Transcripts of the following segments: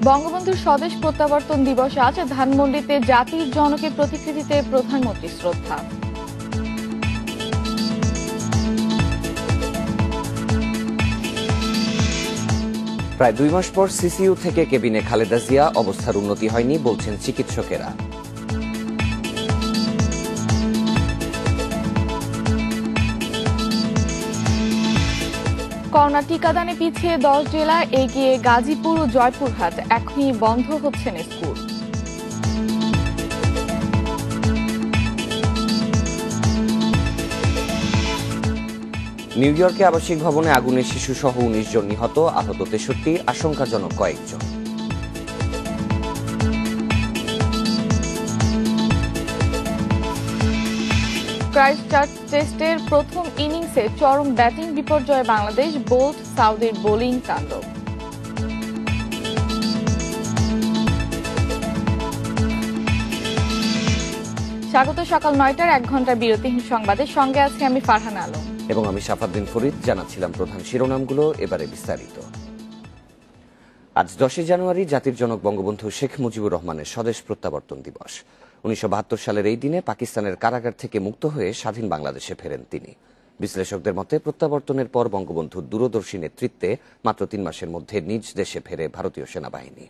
বঙ্গবন্ধুর স্বদেশ প্রত্যাবর্তন দিবস আজ। ধানমন্ডিতে জাতির জনকের প্রতিকৃতিতে প্রধানমন্ত্রী শ্রদ্ধা। প্রায় 2 মাস পর সিসিইউ থেকে কেবিনে খালেদা জিয়া, অবস্থার উন্নতি হয়নি বলছেন চিকিৎসকেরা। করোনা টিকাদানে পিছিয়ে 10 জেলা, এগিয়ে গাজীপুর ও জয়পুরহাট। এখনই বন্ধ হচ্ছেন স্কুল। নিউ ইয়র্কে আবাসিক ভবনে আগুনে শিশু সহ 19 জন নিহত, আহত 63, আশঙ্কাজনক কয়েকজন। ক্রাইস্টচার্চ টেস্টের প্রথম ইনিংসে চরম ব্যাটিং বিপর্যয়ে বাংলাদেশ, বোল্ট সাউদির বোলিং তাণ্ডব। স্বাগত সকাল 9টার 1 ঘন্টার বিরতিহীন সংবাদের সঙ্গে আছি আমি ফারহান আলম এবং আমি শাফাদ্দিন ফরিদ। জানাচ্ছিলাম প্রধান শিরোনামগুলো, এবারে বিস্তারিত। আজ 10 জানুয়ারি জাতির জনক বঙ্গবন্ধু শেখ মুজিবুর রহমানের স্বদেশ প্রত্যাবর্তন দিবস। 1972 সালের এই দিনে পাকিস্তানের কারাগার থেকে মুক্ত হয়ে স্বাধীন বাংলাদেশে ফেরেন তিনি। বিশ্লেষকদের মতে প্রত্যাবর্তনের পর বঙ্গবন্ধুর দূরদর্শী নেতৃত্বে মাত্র 3 মাসের মধ্যে নিজ দেশে ফেরে ভারতীয় সেনাবাহিনী।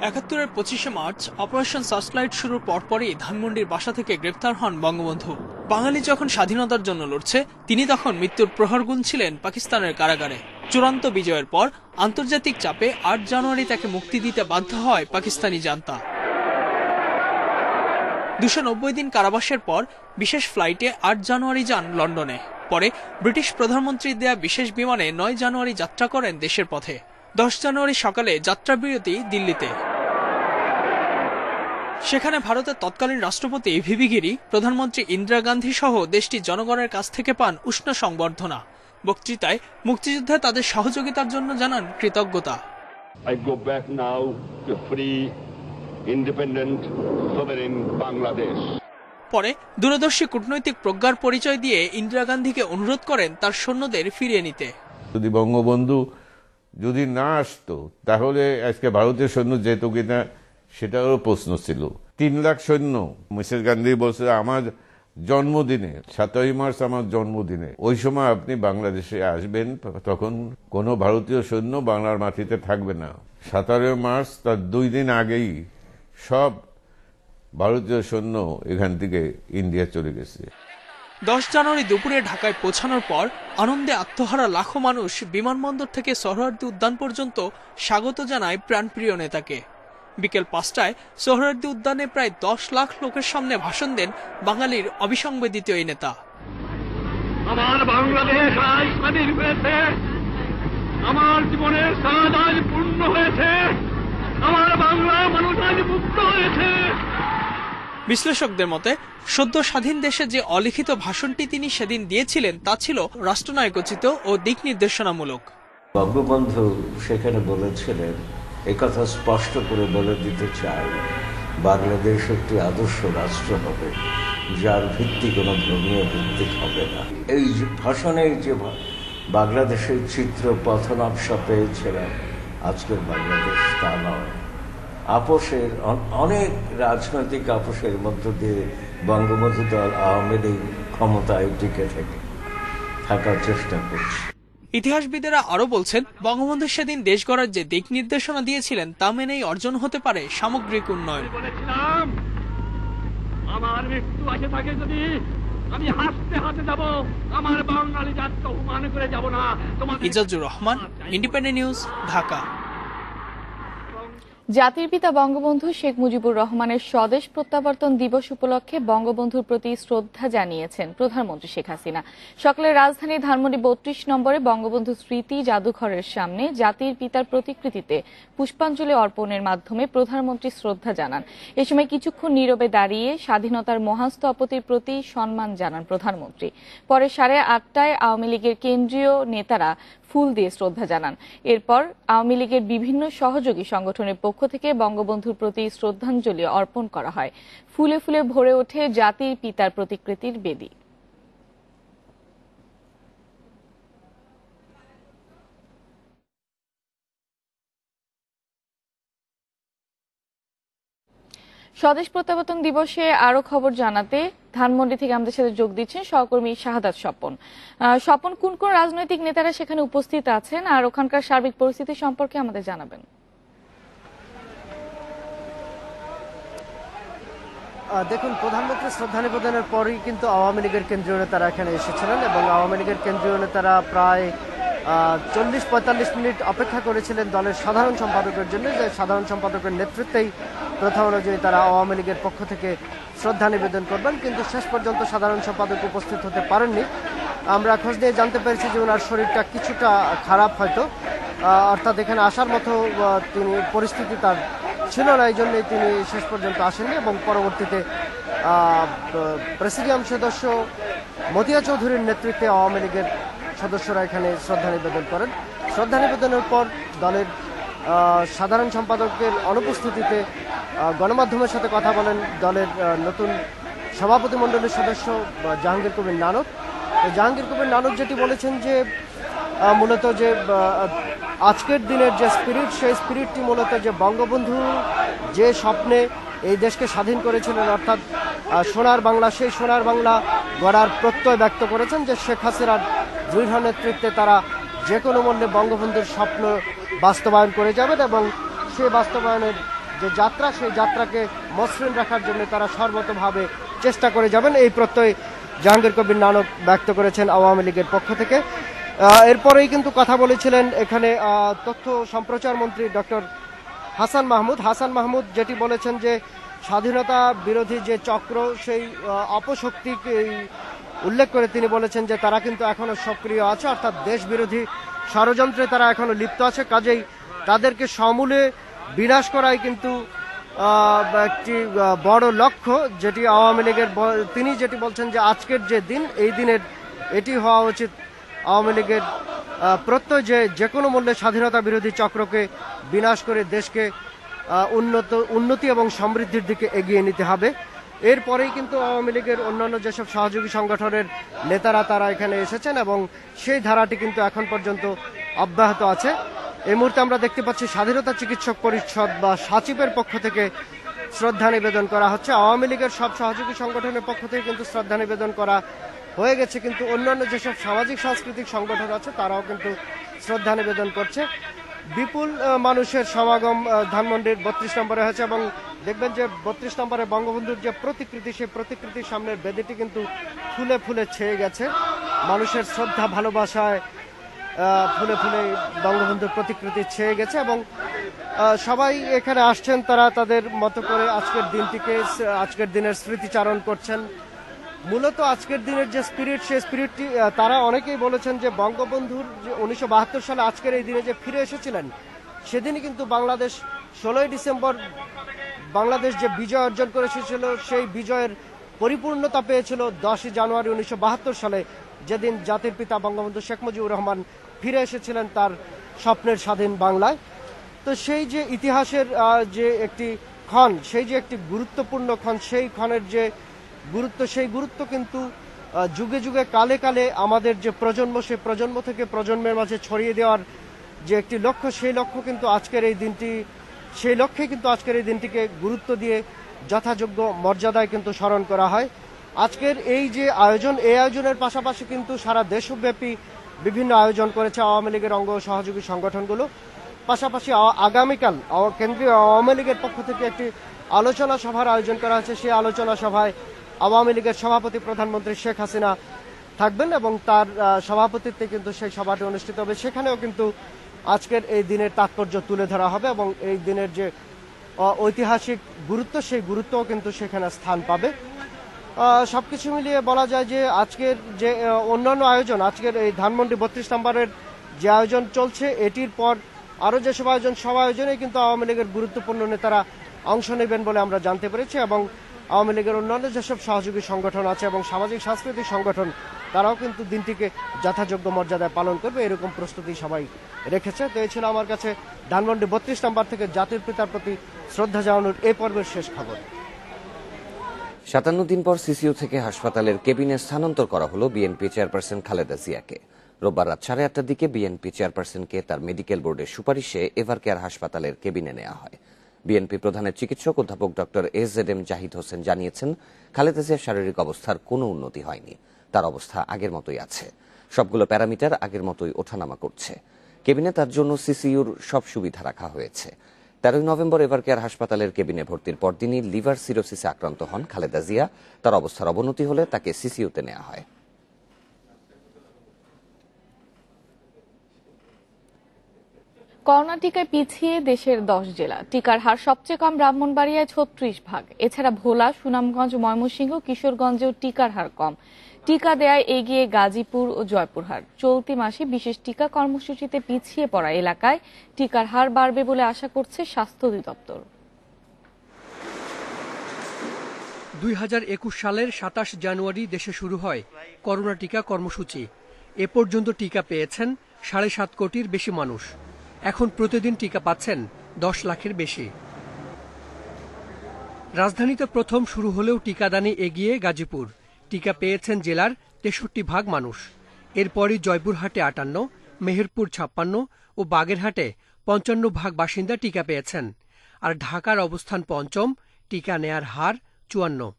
71-এর 25শে মার্চ অপারেশন সার্চলাইট শুরুর পরপরই ধানমন্ডির বাসা থেকে গ্রেপ্তার হন বঙ্গবন্ধু। বাঙালি যখন স্বাধীনতার জন্য লড়ছে, তিনি তখন মৃত্যুর প্রহর গুনছিলেন পাকিস্তানের কারাগারে। চূড়ান্ত বিজয়ের পর আন্তর্জাতিক চাপে 8 জানুয়ারি তাকে মুক্তি দিতে বাধ্য হয় পাকিস্তানি জান্তা। 290 দিন কারাবাসের পর বিশেষ ফ্লাইটে 8 জানুয়ারি যান লন্ডনে। পরে ব্রিটিশ প্রধানমন্ত্রীর দেয়া বিশেষ বিমানে 9 জানুয়ারি যাত্রা করেন দেশের পথে। 10 জানুয়ারি সকালে যাত্রাবিরতি দিল্লিতে। সেখানে ভারতের তৎকালীন রাষ্ট্রপতি ভিভি গিরি, প্রধানমন্ত্রী ইন্দিরা গান্ধী সহ দেশটির জনগণের কাছ থেকে পান উষ্ণ সংবর্ধনা। বক্তৃতায় মুক্তিযুদ্ধে তাদের সহযোগিতার জন্য জানান কৃতজ্ঞতা। I go back now to free, independent, sovereign Bangladesh. পরে দূরদর্শী কূটনৈতিক প্রজ্ঞার পরিচয় দিয়ে ইন্দিরা গান্ধীকে অনুরোধ করেন তার সৈন্যদের ফিরিয়ে নিতে। যদি বঙ্গবন্ধু যদি না আসতো তাহলে আজকে ভারতীয় সৈন্য যেত কিনা সেটারও প্রশ্ন ছিল। 3 লাখ সৈন্য। মিসেস গান্ধী বলছে আমার জন্মদিনে, 7ই মার্চ আমার জন্মদিনে, ওই সময় আপনি বাংলাদেশে আসবেন, তখন কোনো ভারতীয় সৈন্য বাংলার মাটিতে থাকবে না। 17 মার্চ তার 2 দিন আগেই সব ভারতীয় সৈন্য এখান থেকে ইন্ডিয়া চলে গেছে। 10 জানুয়ারি দুপুরে ঢাকায় পৌঁছানোর পর আনন্দে আত্মহারা লাখো মানুষ বিমানবন্দর থেকে সোহরাওয়ার্দী উদ্যান পর্যন্ত স্বাগত জানায় প্রাণপ্রিয় নেতাকে। বিকেল 5টায় সোহরাওয়ার্দী উদ্যানে প্রায় 10 লাখ লোকের সামনে ভাষণ দেন বাঙালির অবিসংবেদিত এই নেতা। আমার বাংলাদেশ আজ স্বাধীন হয়েছে, আমার জীবনের স্বাদ আজ পূর্ণ হয়েছে, আমার বাংলা মানুষ আজ মুক্ত হয়েছে। বিশ্লেষকদের মতে সদ্য স্বাধীন দেশে যে অলিখিত ভাষণটি তিনি সেদিন দিয়েছিলেন তা ছিল রাষ্ট্রনায়কোচিত ও দিক নির্দেশনামূলক। বঙ্গবন্ধু সেখানে বলেছিলেন, একথা স্পষ্ট করে বলে দিতে চাই, বাংলাদেশ একটি আদর্শ রাষ্ট্র হবে, যার ভিত্তি কোনো ধর্মীয় ভিত্তিক হবে না। এই ভাষণে যে বাংলাদেশের চিত্র পথনাবসা পেয়েছিলাম, আজকের বাংলাদেশ তা নয়। আপোষের অনেক রাজনৈতিক আপোষের মধ্য দিয়ে বঙ্গবন্ধু দল আওয়ামী লীগ ক্ষমতায় টিকে থাকার চেষ্টা করছে। ইতিহাসবিদেরা আরো বলছেন, বঙ্গবন্ধু সেদিন দেশ গড়ার যে দিক নির্দেশনা দিয়েছিলেন তা মেনেই অর্জন হতে পারে সামগ্রিক উন্নয়ন। আমার মৃত্যু আসে থাকে যদি আমি হাসতে হাসতে যাব, আমার বাঙালি জাতকে অপমান করে যাব না। Ijazur Rahman, independent news, Dhaka. জাতির পিতা বঙ্গবন্ধু শেখ মুজিবুর রহমানের স্বদেশ প্রত্যাবর্তন দিবস উপলক্ষে বঙ্গবন্ধুর প্রতি শ্রদ্ধা জানিয়েছেন প্রধানমন্ত্রী শেখ হাসিনা। সকালে রাজধানীর ধানমন্ডি 32 নম্বরে বঙ্গবন্ধু স্মৃতি জাদুঘরের সামনে জাতির পিতার প্রতিকৃতিতে পুষ্পাঞ্জলি অর্পণের মাধ্যমে প্রধানমন্ত্রী শ্রদ্ধা জানান। এ সময় কিছুক্ষণ নীরবে দাঁড়িয়ে স্বাধীনতার মহান স্থপতির প্রতি সম্মান জানান প্রধানমন্ত্রী। পরে 8:30টায় আওয়ামী লীগের কেন্দ্রীয় নেতারা ফুল দিয়ে শ্রদ্ধা জানান। এরপর আওয়ামী লীগের বিভিন্ন সহযোগী সংগঠনের পক্ষ থেকে বঙ্গবন্ধুর প্রতি শ্রদ্ধাঞ্জলি অর্পণ করা হয়। ফুলে ফুলে ভরে ওঠে জাতির পিতার প্রতিকৃতির বেদি। স্বদেশ প্রত্যাবর্তন দিবসে আরো খবর জানাতে ধানমন্ডি থেকে আমাদের সাথে যোগ দিচ্ছেন সহকর্মী শাহাদাত স্বপন। স্বপন, কোন কোন রাজনৈতিক নেতারা সেখানে উপস্থিত আছেন আর ওখানকার সার্বিক পরিস্থিতি সম্পর্কে আমাদের জানাবেন। দেখুন, প্রধানমন্ত্রী শ্রদ্ধা নিবেদনের পরই কিন্তু আওয়ামী লীগের কেন্দ্রীয় নেতারা এখানে এসেছিলেন এবং আওয়ামী লীগের কেন্দ্রীয় নেতারা প্রায় 40-45 মিনিট অপেক্ষা করেছিলেন দলের সাধারণ সম্পাদকের জন্য, যে সাধারণ সম্পাদকের নেতৃত্বেই প্রথা অনুযায়ী তারা আওয়ামী লীগের পক্ষ থেকে শ্রদ্ধা নিবেদন করবেন, কিন্তু শেষ পর্যন্ত সাধারণ সম্পাদক উপস্থিত হতে পারেননি। আমরা খোঁজ নিয়ে জানতে পেরেছি যে ওনার শরীরটা কিছুটা খারাপ হয়তো, অর্থাৎ এখানে আসার মতো তিনি পরিস্থিতি তার ছিল না, এই জন্যই তিনি শেষ পর্যন্ত আসেননি এবং পরবর্তীতে প্রেসিডিয়াম সদস্য মতিয়া চৌধুরীর নেতৃত্বে আওয়ামী লীগের সদস্যরা এখানে শ্রদ্ধা নিবেদন করেন। শ্রদ্ধা নিবেদনের পর দলের সাধারণ সম্পাদকের অনুপস্থিতিতে গণমাধ্যমের সাথে কথা বলেন দলের নতুন সভাপতি মণ্ডলীর সদস্য জাহাঙ্গীর কবির নানক। জাহাঙ্গীর কবির নানক যেটি বলেছেন যে মূলত যে আজকের দিনের যে স্পিরিট, সেই স্পিরিটটি মূলত যে বঙ্গবন্ধু যে স্বপ্নে এই দেশকে স্বাধীন করেছিলেন, অর্থাৎ সোনার বাংলা, সেই সোনার বাংলা গড়ার প্রত্যয় ব্যক্ত করেছেন যে শেখ হাসিনার দৃঢ় নেতৃত্বে তারা যে কোনো মূল্যে বঙ্গবন্ধুর স্বপ্ন বাস্তবায়ন করে যাবেন এবং সেই বাস্তবায়নের যে যাত্রা, সেই যাত্রাকে মসৃণ রাখার জন্য তারা সর্বতভাবে চেষ্টা করে যাবেন, এই প্রত্যয় জাহাঙ্গীর কবির নানক ব্যক্ত করেছেন আওয়ামী লীগের পক্ষ থেকে। এরপরেই কিন্তু কথা বলেছিলেন এখানে তথ্য সম্প্রচার মন্ত্রী ডক্টর হাসান মাহমুদ যেটি বলেছেন যে স্বাধীনতা বিরোধী যে চক্র, সেই অপশক্তিকে উল্লেখ করে তিনি বলেছেন যে তারা কিন্তু এখনো সক্রিয় আছে, অর্থাৎ দেশ বিরোধী ষড়যন্ত্রে তারা এখনো লিপ্ত আছে, কাজেই তাদেরকে সমূলে বিনাশ করাই কিন্তু একটি বড় লক্ষ্য, যেটি আওয়ামী লীগের। তিনি যেটি বলছেন যে আজকের যে দিন, এই দিনের এটি হওয়া উচিত আওয়ামী লীগের প্রত্যয় যে কোনো মূল্যে স্বাধীনতা বিরোধী চক্রকে বিনাশ করে দেশকে উন্নতি এবং সমৃদ্ধির দিকে এগিয়ে নিতে হবে। এরপরেই কিন্তু আওয়ামী লীগের অন্যান্য যেসব সহযোগী সংগঠনের নেতারা তারা এখানে এসেছেন এবং সেই ধারাটি কিন্তু এখন পর্যন্ত অব্যাহত আছে। এই মুহূর্তে আমরা দেখতে পাচ্ছি স্বাধীনতা চিকিৎসক পরিষদ বা সাচিবের পক্ষ থেকে শ্রদ্ধা নিবেদন করা হচ্ছে। আওয়ামী লীগের সব সহযোগী সংগঠনের পক্ষ থেকে কিন্তু শ্রদ্ধা নিবেদন করা হয়ে গেছে, কিন্তু অন্যান্য যেসব সামাজিক সাংস্কৃতিক সংগঠন আছে তারাও কিন্তু শ্রদ্ধা নিবেদন করছে। বিপুল মানুষের সমাগম ধানমন্ডির 32 নম্বরে হয়েছে এবং দেখবেন যে 32 নম্বরে বঙ্গবন্ধুর যে প্রতিকৃতি, সেই প্রতিকৃতির সামনের বেদিটি কিন্তু ফুলে ফুলে ছেয়ে গেছে। মানুষের শ্রদ্ধা ভালোবাসায় ফুলে ফুলে বঙ্গবন্ধুর প্রতিকৃতি ছেয়ে গেছে এবং সবাই এখানে আসছেন, তারা তাদের মতো করে আজকের দিনের স্মৃতিচারণ করছেন। মূলত আজকের দিনের যে স্পিরিট, সেই স্পিরিটটি তারা অনেকেই বলেছেন যে বঙ্গবন্ধুর যে 1972 সালে আজকের এই দিনে যে ফিরে এসেছিলেন, সেদিনই কিন্তু বাংলাদেশ 16ই ডিসেম্বর বাংলাদেশ যে বিজয় অর্জন করে এসেছিল, সেই বিজয়ের পরিপূর্ণতা পেয়েছিল 10ই জানুয়ারি 1972 সালে, যেদিন জাতির পিতা বঙ্গবন্ধু শেখ মুজিবুর রহমান ফিরে এসেছিলেন তার স্বপ্নের স্বাধীন বাংলায়। তো সেই যে ইতিহাসের যে একটি ক্ষণ, সেই যে একটি গুরুত্বপূর্ণ ক্ষণ, সেই ক্ষণের যে গুরুত্ব, সেই গুরুত্ব কিন্তু যুগে যুগে কালে কালে আমাদের যে প্রজন্ম, সেই প্রজন্ম থেকে প্রজন্মের মাঝে ছড়িয়ে দেওয়ার যে একটি লক্ষ্য, সেই লক্ষ্য কিন্তু আজকের এই দিনটি, সেই লক্ষ্যে কিন্তু আজকের এই দিনটিকে গুরুত্ব দিয়ে যথাযোগ্য মর্যাদায় কিন্তু স্মরণ করা হয়। আজকের এই যে আয়োজন, এই আয়োজনের পাশাপাশি কিন্তু সারা দেশব্যাপী বিভিন্ন আয়োজন করেছে আওয়ামী লীগের অঙ্গ সহযোগী সংগঠনগুলো। পাশাপাশি আগামীকাল কেন্দ্রীয় আওয়ামী লীগের পক্ষ থেকে একটি আলোচনা সভার আয়োজন করা হয়েছে। সেই আলোচনা সভায় আওয়ামী লীগের সভাপতি প্রধানমন্ত্রী শেখ হাসিনা থাকবেন এবং তার সভাপতিত্বে কিন্তু সেই সভাটি অনুষ্ঠিত হবে। সেখানেও কিন্তু আজকের এই দিনের তাৎপর্য তুলে ধরা হবে এবং এই দিনের যে ঐতিহাসিক গুরুত্ব, সেই গুরুত্বও কিন্তু সেখানে স্থান পাবে। সবকিছু মিলিয়ে বলা যায় যে আজকের যে অন্যান্য আয়োজন, আজকের এই ধানমন্ডি 32 নম্বরের যে আয়োজন চলছে, এটির পর আরও যেসব আয়োজন, সব আয়োজনে কিন্তু আওয়ামী লীগের গুরুত্বপূর্ণ নেতারা অংশ নেবেন বলে আমরা জানতে পেরেছি এবং আওয়ামী লীগের অন্যান্য যেসব সহযোগী সংগঠন আছে এবং সামাজিক সাংস্কৃতিক সংগঠন, তারাও কিন্তু দিনটিকে যথাযোগ্য মর্যাদায় পালন করবে, এরকম প্রস্তুতি সবাই রেখেছে। তো এই ছিল আমার কাছে ধানমন্ডি 32 নম্বর থেকে জাতির পিতার প্রতি শ্রদ্ধা জানানোর এই পর্বের শেষ খবর। 57 দিন পর সিসিইউ থেকে হাসপাতালের কেবিনে স্থানান্তর করা হলো বিএনপি চেয়ারপারসন খালেদা জিয়াকে। রোববার রাত 8:30টার দিকে বিএনপি চেয়ারপারসনকে তার মেডিকেল বোর্ডের সুপারিশে এভারকেয়ার হাসপাতালের কেবিনে নেওয়া হয়। বিএনপি প্রধানের চিকিৎসক অধ্যাপক ডক্টর এজেডএম জাহিদ হোসেন জানিয়েছেন, খালেদা জিয়ার শারীরিক অবস্থার কোনো উন্নতি হয়নি, তার অবস্থা আগের মতোই আছে। সবগুলো প্যারামিটার আগের মতোই ওঠানামা করছে। কেবিনে তার জন্য সিসিইউর সব সুবিধা রাখা হয়েছে। 13 নভেম্বর এভারকেয়ার হাসপাতালের কেবিনে ভর্তির পরদিনই লিভার সিরোসিসে আক্রান্ত হন খালেদা জিয়া। তার অবস্থার অবনতি হলে তাকে সিসিইউতে নেওয়া হয়। করোনা টিকায় পিছিয়ে দেশের 10 জেলা। টিকার হার সবচেয়ে কম ব্রাহ্মণবাড়িয়ায় 36%। এছাড়া ভোলা, সুনামগঞ্জ, ময়মনসিংহ, কিশোরগঞ্জেও টিকার হার কম। টিকা দেয়ায় এগিয়ে গাজীপুর ও জয়পুরহাট। চলতি মাসে বিশেষ টিকা কর্মসূচিতে পিছিয়ে পড়া এলাকায় টিকার হার বাড়বে বলে আশা করছে স্বাস্থ্য অধিদপ্তর। 2021 সালের 27 জানুয়ারি দেশে শুরু হয় করোনা টিকা কর্মসূচি। এ পর্যন্ত টিকা পেয়েছেন 7.5 কোটির বেশি মানুষ। এখন প্রতিদিন টিকা পাচ্ছেন 10 লাখের বেশি। রাজধানীতে প্রথম শুরু হলেও টিকাদানে এগিয়ে গাজীপুর। টিকা পেয়েছেন জেলার 63% মানুষ। এরপরই জয়পুরহাটে 58, মেহেরপুর 56 ও বাগেরহাটে 55% বাসিন্দা টিকা পেয়েছেন। আর ঢাকার অবস্থান পঞ্চম, টিকা নেয়ার হার 54।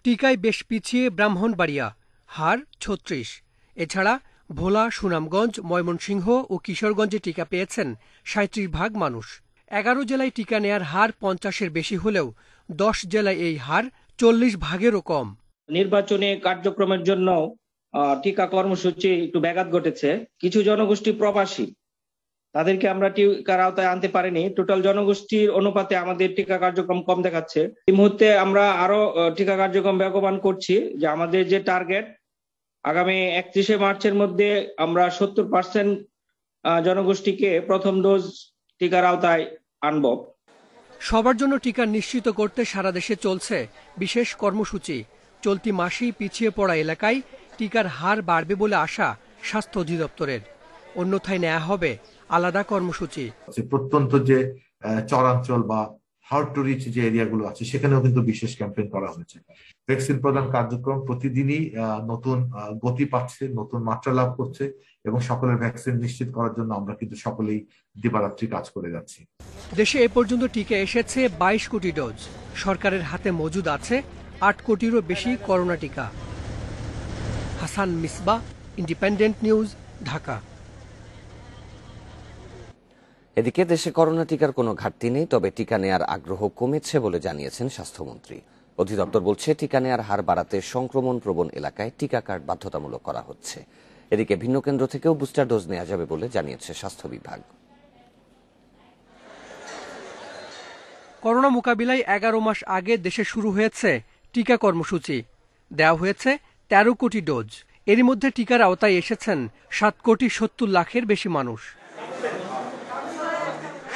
টিকায় বেশ পিছিয়ে ব্রাহ্মণবাড়িয়া, হার 36। এছাড়া ভোলা, সুনামগঞ্জ, ময়মনসিংহ ও কিশোরগঞ্জে টিকা পেয়েছেন 37% মানুষ। 11 জেলায় টিকা নেয়ার হার 50-এর বেশি হলেও 10 জেলায় এই হার 40%-এরও কম। নির্বাচনী কার্যক্রমের জন্য টিকা কর্মসূচি একটু ব্যাঘাত ঘটেছে। কিছু জনগোষ্ঠী প্রবাসী, তাদেরকে আমরা টিকার আওতায় আনতে পারিনি। টোটাল জনগোষ্ঠীর অনুপাতে আমাদের টিকা কার্যক্রম কম দেখাচ্ছে। এই মুহূর্তে আমরা আরো টিকা কার্যক্রম বেগবান করছি, যে আমাদের যে টার্গেট আগামী 31 মার্চের মধ্যে আমরা 70% জনগোষ্ঠীকে প্রথম ডোজ টিকার আওতায় আনব। সবার জন্য টিকা নিশ্চিত করতে সারা দেশে চলছে বিশেষ কর্মসূচি। চলতি মাসেই পিছিয়ে পড়া এলাকায় টিকার হার বাড়বে বলে আশা স্বাস্থ্য অধিদপ্তরের। অন্যথায় নেওয়া হবে আলাদা কর্মসূচি। প্রত্যন্ত যে চরাঞ্চল বা হার্ড টু রিচ যে এরিয়াগুলো আছে, সেখানেও কিন্তু বিশেষ ক্যাম্পেইন করা হয়েছে। ভ্যাকসিন প্রদান কার্যক্রম প্রতিদিনই নতুন গতি পাচ্ছে, নতুন মাত্রা লাভ করছে এবং সকলের ভ্যাকসিন নিশ্চিত করার জন্য আমরা কিন্তু সকলেই দিবারাত্রি কাজ করে যাচ্ছি। দেশে এ পর্যন্ত টিকা এসেছে 22 কোটি ডোজ। সরকারের হাতে মজুদ আছে 8 কোটিরও বেশি করোনা টিকা। Hasan Misbah, independent news, Dhaka. এদিকে দেশে করোনা টিকার কোনো ঘাটতি নেই, তবে টিকা নেয়ার আগ্রহ কমেছে বলে জানিয়েছেন স্বাস্থ্যমন্ত্রী। অধিদপ্তর বলছে, টিকা নেয়ার হার বাড়াতে সংক্রমণ প্রবণ এলাকায় টিকা কার্ড বাধ্যতামূলক করা হচ্ছে। এদিকে ভিন্ন কেন্দ্র থেকেও বুস্টার ডোজ নেওয়া যাবে বলে জানিয়েছে স্বাস্থ্য বিভাগ। করোনা মোকাবিলায় 11 মাস আগে দেশে শুরু হয়েছে টিকা কর্মসূচি। দেওয়া হয়েছে 13 কোটি ডোজ। এরই মধ্যে টিকার আওতায় এসেছেন 7,70,00,000-এর বেশি মানুষ।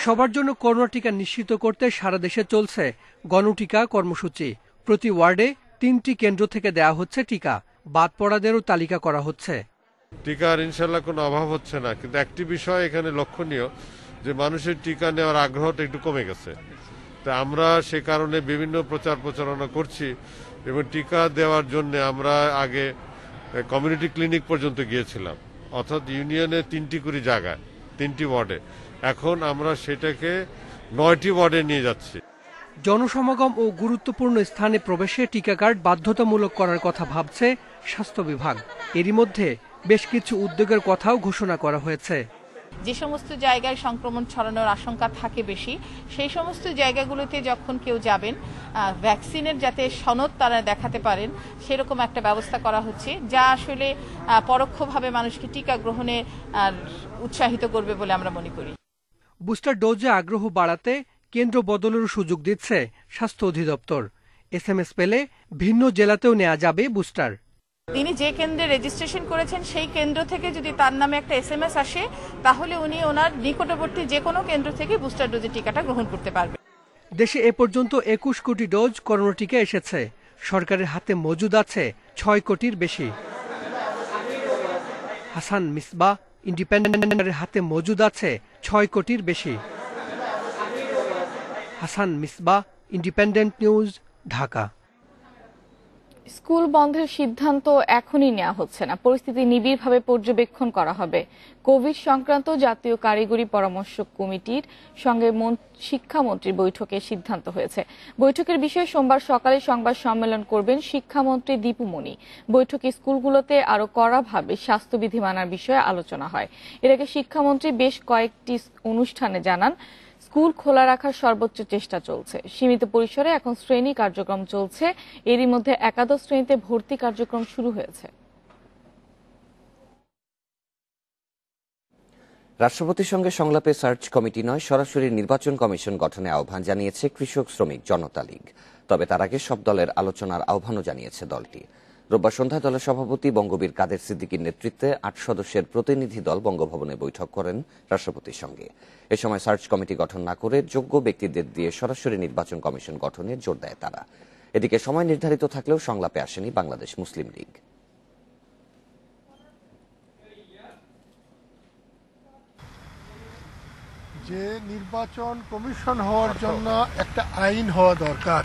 সবার জন্য করোনা টিকা নিশ্চিত করতে সারা দেশে চলছে গণটিকা কর্মসূচি। প্রতি ওয়ার্ডে 3টি কেন্দ্র থেকে দেওয়া হচ্ছে টিকা। বাদ পড়াদেরও তালিকা করা হচ্ছে। টিকার ইনশাল্লাহ কোনো অভাব হচ্ছে না, কিন্তু একটি বিষয় এখানে লক্ষণীয়, যে মানুষের টিকা নেওয়ার আগ্রহটা একটু কমে গেছে। তা আমরা সে কারণে বিভিন্ন প্রচার প্রচারণা করছি এবং টিকা দেওয়ার জন্য আমরা আগে কমিউনিটি ক্লিনিক পর্যন্ত গিয়েছিলাম, অর্থাৎ ইউনিয়নে 3টি করে জায়গায় 3টি ওয়ার্ডে। এখন আমরা সেটাকে 9টি ওয়ার্ডে নিয়ে যাচ্ছি। জনসমাগম ও গুরুত্বপূর্ণ স্থানে প্রবেশে টিকা কার্ড বাধ্যতামূলক করার কথা ভাবছে স্বাস্থ্য বিভাগ। এরই মধ্যে বেশ কিছু উদ্যোগের কথাও ঘোষণা করা হয়েছে। যে সমস্ত জায়গায় সংক্রমণ ছড়ানোর আশঙ্কা থাকে বেশি, সেই সমস্ত জায়গাগুলোতে যখন কেউ যাবেন, ভ্যাকসিনের যাতে সনদ তারা দেখাতে পারেন, সেরকম একটা ব্যবস্থা করা হচ্ছে, যা আসলে পরোক্ষভাবে মানুষকে টিকা গ্রহণে উৎসাহিত করবে বলে আমরা মনে করি। বুস্টার ডোজে আগ্রহ বাড়াতে কেন্দ্র বদলেরও সুযোগ দিচ্ছে স্বাস্থ্য অধিদপ্তর। SMS পেলে ভিন্ন জেলাতেও নেওয়া যাবে বুস্টার। তিনি যে কেন্দ্রে রেজিস্ট্রেশন করেছেন সেই কেন্দ্র থেকে যদি তার নামে একটা SMS আসে, তাহলে উনি ওনার নিকটবর্তী যে কোনো কেন্দ্র থেকে বুস্টার ডোজের টিকাটা গ্রহণ করতে পারবেন। দেশে এ পর্যন্ত 21 কোটি ডোজ করোনা টিকা এসেছে। সরকারের হাতে মজুদ আছে 6 কোটির বেশি। হাসান মিসবাহ, ইন্ডিপেন্ডেন্টের হাতে মজুদ আছে 6 কোটির বেশি। Hasan Misbah, independent news, Dhaka. School বন্ধের সিদ্ধান্ত এখনই নেওয়া হচ্ছে না, পরিস্থিতি নিবিড়ভাবে পর্যবেক্ষণ করা হবে। কোভিড সংক্রান্ত জাতীয় কারিগরি পরামর্শ কমিটির সঙ্গে শিক্ষামন্ত্রীর বৈঠকে সিদ্ধান্ত হয়েছে। বৈঠকের বিষয়ে সোমবার সকালে সংবাদ সম্মেলন করবেন শিক্ষামন্ত্রী দীপু মনি। বৈঠকে স্কুলগুলোতে আরো কড়াভাবে স্বাস্থ্যবিধি মানার বিষয়ে আলোচনা হয়। এর আগে শিক্ষামন্ত্রী বেশ কয়েকটি অনুষ্ঠানে জানান, স্কুল খোলা রাখার সর্বোচ্চ চেষ্টা চলছে। সীমিত পরিসরে এখন শ্রেণী কার্যক্রম চলছে। এরই মধ্যে একাদশ শ্রেণীতে ভর্তি কার্যক্রম শুরু হয়েছে। রাষ্ট্রপতির সঙ্গে সংলাপে সার্চ কমিটি নয়, সরাসরি নির্বাচন কমিশন গঠনে আহ্বান জানিয়েছে কৃষক শ্রমিক জনতা লীগ। তবে তার আগে সব দলের আলোচনার আহ্বানও জানিয়েছে দলটি। রোববার সন্ধ্যায় দলের সভাপতি বঙ্গবীর কাদের সিদ্দিকীর নেতৃত্বে 8 সদস্যের প্রতিনিধি দল বঙ্গভবনে বৈঠক করেন রাষ্ট্রপতির সঙ্গে। এ সময় সার্চ কমিটি গঠন না করে যোগ্য ব্যক্তিদের দিয়ে সরাসরি নির্বাচন কমিশন গঠনে জোর দেয় তারা। এদিকে সময় নির্ধারিত থাকলেও সংলাপে আসেনি বাংলাদেশ মুসলিম লীগ। যে নির্বাচন কমিশন হওয়ার জন্য একটা আইন হওয়া দরকার,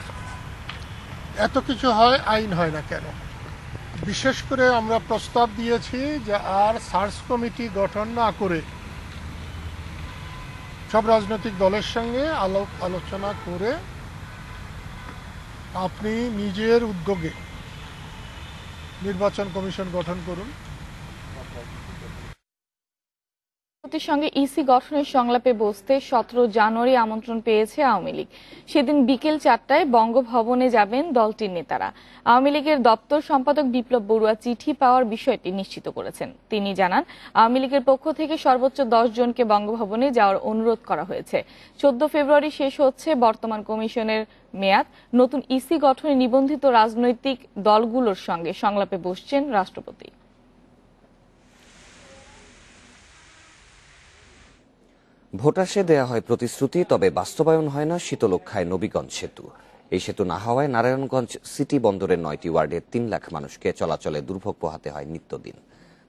এত কিছু হয়, আইন হয় না কেন? বিশেষ করে আমরা প্রস্তাব দিয়েছি যে আর সার্চ কমিটি গঠন না করে সব রাজনৈতিক দলের সঙ্গে আলোচনা করে আপনি নিজের উদ্যোগে নির্বাচন কমিশন গঠন করুন। সঙ্গে ইসি গঠনের সংলাপে বসতে 17 জানুয়ারি আমন্ত্রণ পেয়েছে আওয়ামী লীগ। সেদিন বিকেল 4টায় বঙ্গভবনে যাবেন দলটির নেতারা। আওয়ামী লীগের দপ্তর সম্পাদক বিপ্লব বড়ুয়া চিঠি পাওয়ার বিষয়টি নিশ্চিত করেছেন। তিনি জানান, আওয়ামী লীগের পক্ষ থেকে সর্বোচ্চ 10 জনকে বঙ্গভবনে যাওয়ার অনুরোধ করা হয়েছে। 14 ফেব্রুয়ারি শেষ হচ্ছে বর্তমান কমিশনের মেয়াদ। নতুন ইসি গঠনে নিবন্ধিত রাজনৈতিক দলগুলোর সঙ্গে সংলাপে বসছেন রাষ্ট্রপতি। ভোটাসে দেয়া হয় প্রতিশ্রুতি, তবে বাস্তবায়ন হয় না শীতলক্ষ্যায় নবীগঞ্জ সেতু। এই সেতু না হওয়ায় নারায়ণগঞ্জ সিটি বন্দরের 9টি ওয়ার্ডের 3 লাখ মানুষকে চলাচলে দুর্ভোগ পোহাতে হয় নিত্যদিন।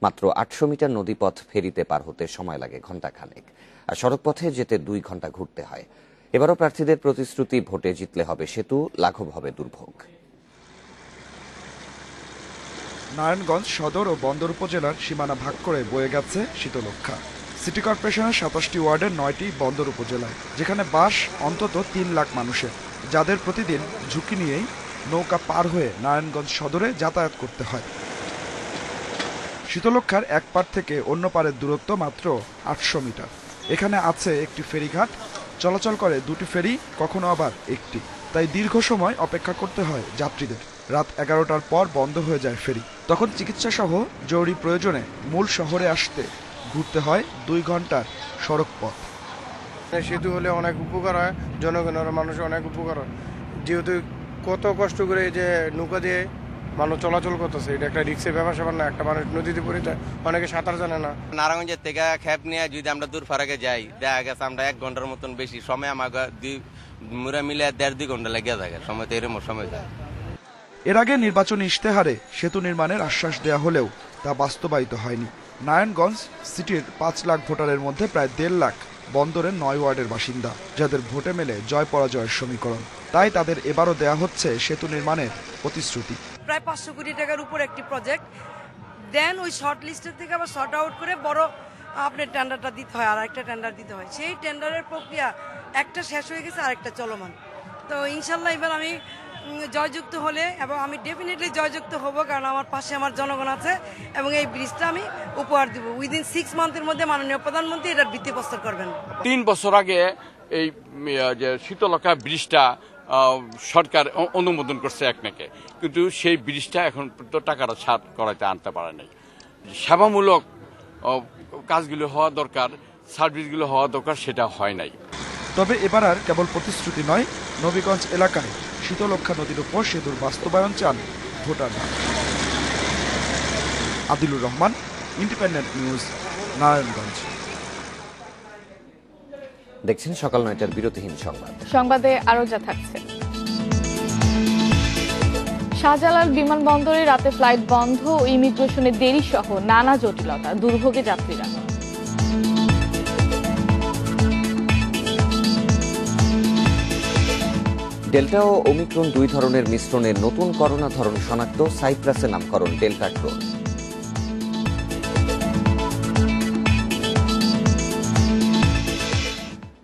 মাত্র 800 মিটার নদীপথ ফেরিতে পার হতে সময় লাগে ঘণ্টাখানেক, আর সড়কপথে যেতে 2 ঘণ্টা ঘুরতে হয়। এবারও প্রার্থীদের প্রতিশ্রুতি, ভোটে জিতলে হবে সেতু, লাঘব হবে দুর্ভোগ। নারায়ণগঞ্জ সদর ও বন্দর উপজেলার সীমানা ভাগ করে বয়ে গেছে শীতলক্ষ্যা। সিটি কর্পোরেশনের 27টি ওয়ার্ডের 9টি বন্দর উপজেলায়, যেখানে বাস অন্তত 3 লাখ মানুষের, যাদের প্রতিদিন ঝুঁকি নিয়েই নৌকা পার হয়ে নারায়ণগঞ্জ সদরে যাতায়াত করতে হয়। শীতলক্ষ্যার এক পার থেকে অন্য পারের দূরত্ব মাত্র 800 মিটার। এখানে আছে একটি ফেরিঘাট, চলাচল করে 2টি ফেরি, কখনো আবার একটি। তাই দীর্ঘ সময় অপেক্ষা করতে হয় যাত্রীদের। রাত 11টার পর বন্ধ হয়ে যায় ফেরি। তখন চিকিৎসা সহ জরুরি প্রয়োজনে মূল শহরে আসতে ঘুরতে হয় 2 ঘন্টার সড়ক পথ। সেতু হলে অনেক উপকার হয়, জনগণের মানুষের অনেক উপকার হয়। যেহেতু কত কষ্ট করে যে নৌকা দিয়ে মানুষ চলাচল করতেছে, এটা একটা রিক্সের ব্যাপার স্যাপার না। একটা মানুষ নদীতে পড়ে যায়, অনেকে সাঁতার জানে না। নারায়ণগঞ্জের থেকে খেপ নিয়ে যদি আমরা দূর ফারাকে যাই, দেখা গেছে আমরা 1 ঘন্টার মতন বেশি সময়, আমাকে মুরা মিলে 1.5-2 ঘন্টা লেগে থাকে সময়, তো এরকম সময় যায়। এর আগে নির্বাচনী ইশতেহারে সেতু নির্মাণের আশ্বাস দেয়া হলেও তা বাস্তবায়িত হয়নি। নারায়ণগঞ্জ সিটির 5 লাখ ভোটারের মধ্যে প্রায় 1.5 লাখ বন্দরের 9 ওয়ার্ডের বাসিন্দা, যাদের ভোটে মেলে জয় পরাজয়ের সমীকরণ। তাই তাদের এবারও দেয়া হচ্ছে সেতু নির্মাণের প্রতিশ্রুতি। প্রায় 500 কোটি টাকার উপর একটি প্রজেক্ট, দেন ওই শর্ট লিস্টের থেকে আবার শর্ট আউট করে বড় আপনার টেন্ডারটা দিতে হয়, আর একটা টেন্ডার দিতে হয়। সেই টেন্ডারের প্রক্রিয়া একটা শেষ হয়ে গেছে, আরেকটা চলমান। তো ইনশাল্লাহ এবার আমি জয়যুক্ত হলে, এবং আমি ডেফিনেটলি জয়যুক্ত হব, কারণ আমার পাশে আমার জনগণ আছে, এবং এই ব্রিজটা আমি উপহার দিব। উইদিন 6 মান্থের মধ্যে মাননীয় প্রধানমন্ত্রী এটার ভিত্তিপ্রস্তর করবেন। 3 বছর আগে এই যে শীতলক্ষ্যা ব্রিজটা সরকার অনুমোদন করছে একনাকে, কিন্তু সেই ব্রিজটা এখন তো টাকাটা ছাড় করাইতে আনতে পারে নাই। সেবামূলক কাজগুলো হওয়া দরকার, সার্ভিসগুলো হওয়া দরকার, সেটা হয় নাই। তবে এবার আর কেবল প্রতিশ্রুতি নয়, নবীগঞ্জ এলাকায় শীতলক্ষ্যা নদীর উপর সেতুর বাস্তবায়ন চান ভোটাররা। Adilur Rahman, independent news, Narayanganj. দেখছেন সকাল 9টার বিরতিহীন সংবাদ। সংবাদে আরো যা থাকছে, শাহজালাল বিমানবন্দরে রাতে ফ্লাইট বন্ধ ও ইমিগ্রেশনে দেরি সহ নানা জটিলতা, দুর্ভোগে যাত্রীরা। ডেল্টা ও ওমিক্রন দুই ধরনের মিশ্রণের নতুন করোনা ধরন শনাক্ত, সাইপ্রাসে নামকরণ ডেল্টা ক্রোন।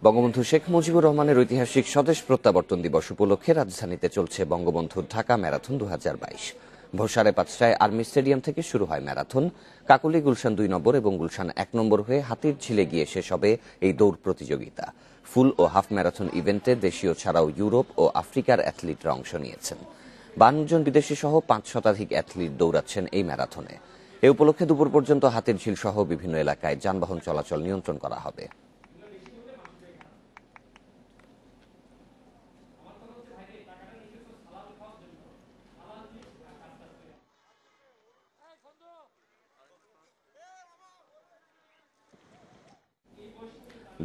বঙ্গবন্ধু শেখ মুজিবুর রহমানের ঐতিহাসিক স্বদেশ প্রত্যাবর্তন দিবস উপলক্ষে রাজধানীতে চলছে বঙ্গবন্ধু ঢাকা ম্যারাথন 2022। ভোর 5:30টায় আর্মি স্টেডিয়াম থেকে শুরু হয় ম্যারাথন। কাকলী, গুলশান 2 নম্বর এবং গুলশান 1 নম্বর হয়ে হাতির ঝিলে গিয়ে শেষ হবে এই দৌড় প্রতিযোগিতা। ফুল ও হাফ ম্যারাথন ইভেন্টে দেশীয় ছাড়াও ইউরোপ ও আফ্রিকার অ্যাথলিটরা অংশ নিয়েছেন। 52 জন বিদেশি সহ 5 শতাধিক অ্যাথলিট দৌড়াচ্ছেন এই ম্যারাথনে। এ উপলক্ষে দুপুর পর্যন্ত হাতির ঝিল সহ বিভিন্ন এলাকায় যানবাহন চলাচল নিয়ন্ত্রণ করা হবে।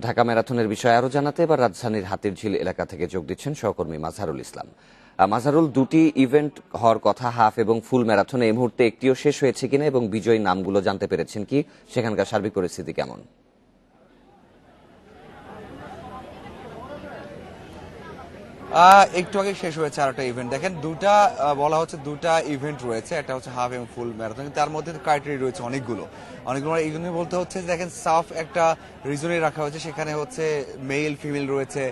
ঢাকা ম্যারাথনের বিষয়ে আরো জানাতে এবার রাজধানীর হাতির ঝিল এলাকা থেকে যোগ দিচ্ছেন সহকর্মী মাজহারুল ইসলাম। মাজহারুল, দুটি ইভেন্ট হওয়ার কথা, হাফ এবং ফুল ম্যারাথনে, এই মুহূর্তে একটিও শেষ হয়েছে কিনা এবং বিজয়ী নামগুলো জানতে পেরেছেন কি? সেখানকার সার্বিক পরিস্থিতি কেমন? একটু আগে শেষ হয়েছে আর একটা ইভেন্ট। দেখেন, দুটা বলা হচ্ছে দুটা ইভেন্ট রয়েছে, একটা হচ্ছে হাফ এবং ফুল ম্যারাথন। তার মধ্যে ক্রাইটেরিয়া রয়েছে অনেকগুলো। এই জন্য বলতে হচ্ছে দেখেন, সাফ একটা রিজনে রাখা হয়েছে, সেখানে হচ্ছে মেল ফিমেল রয়েছে।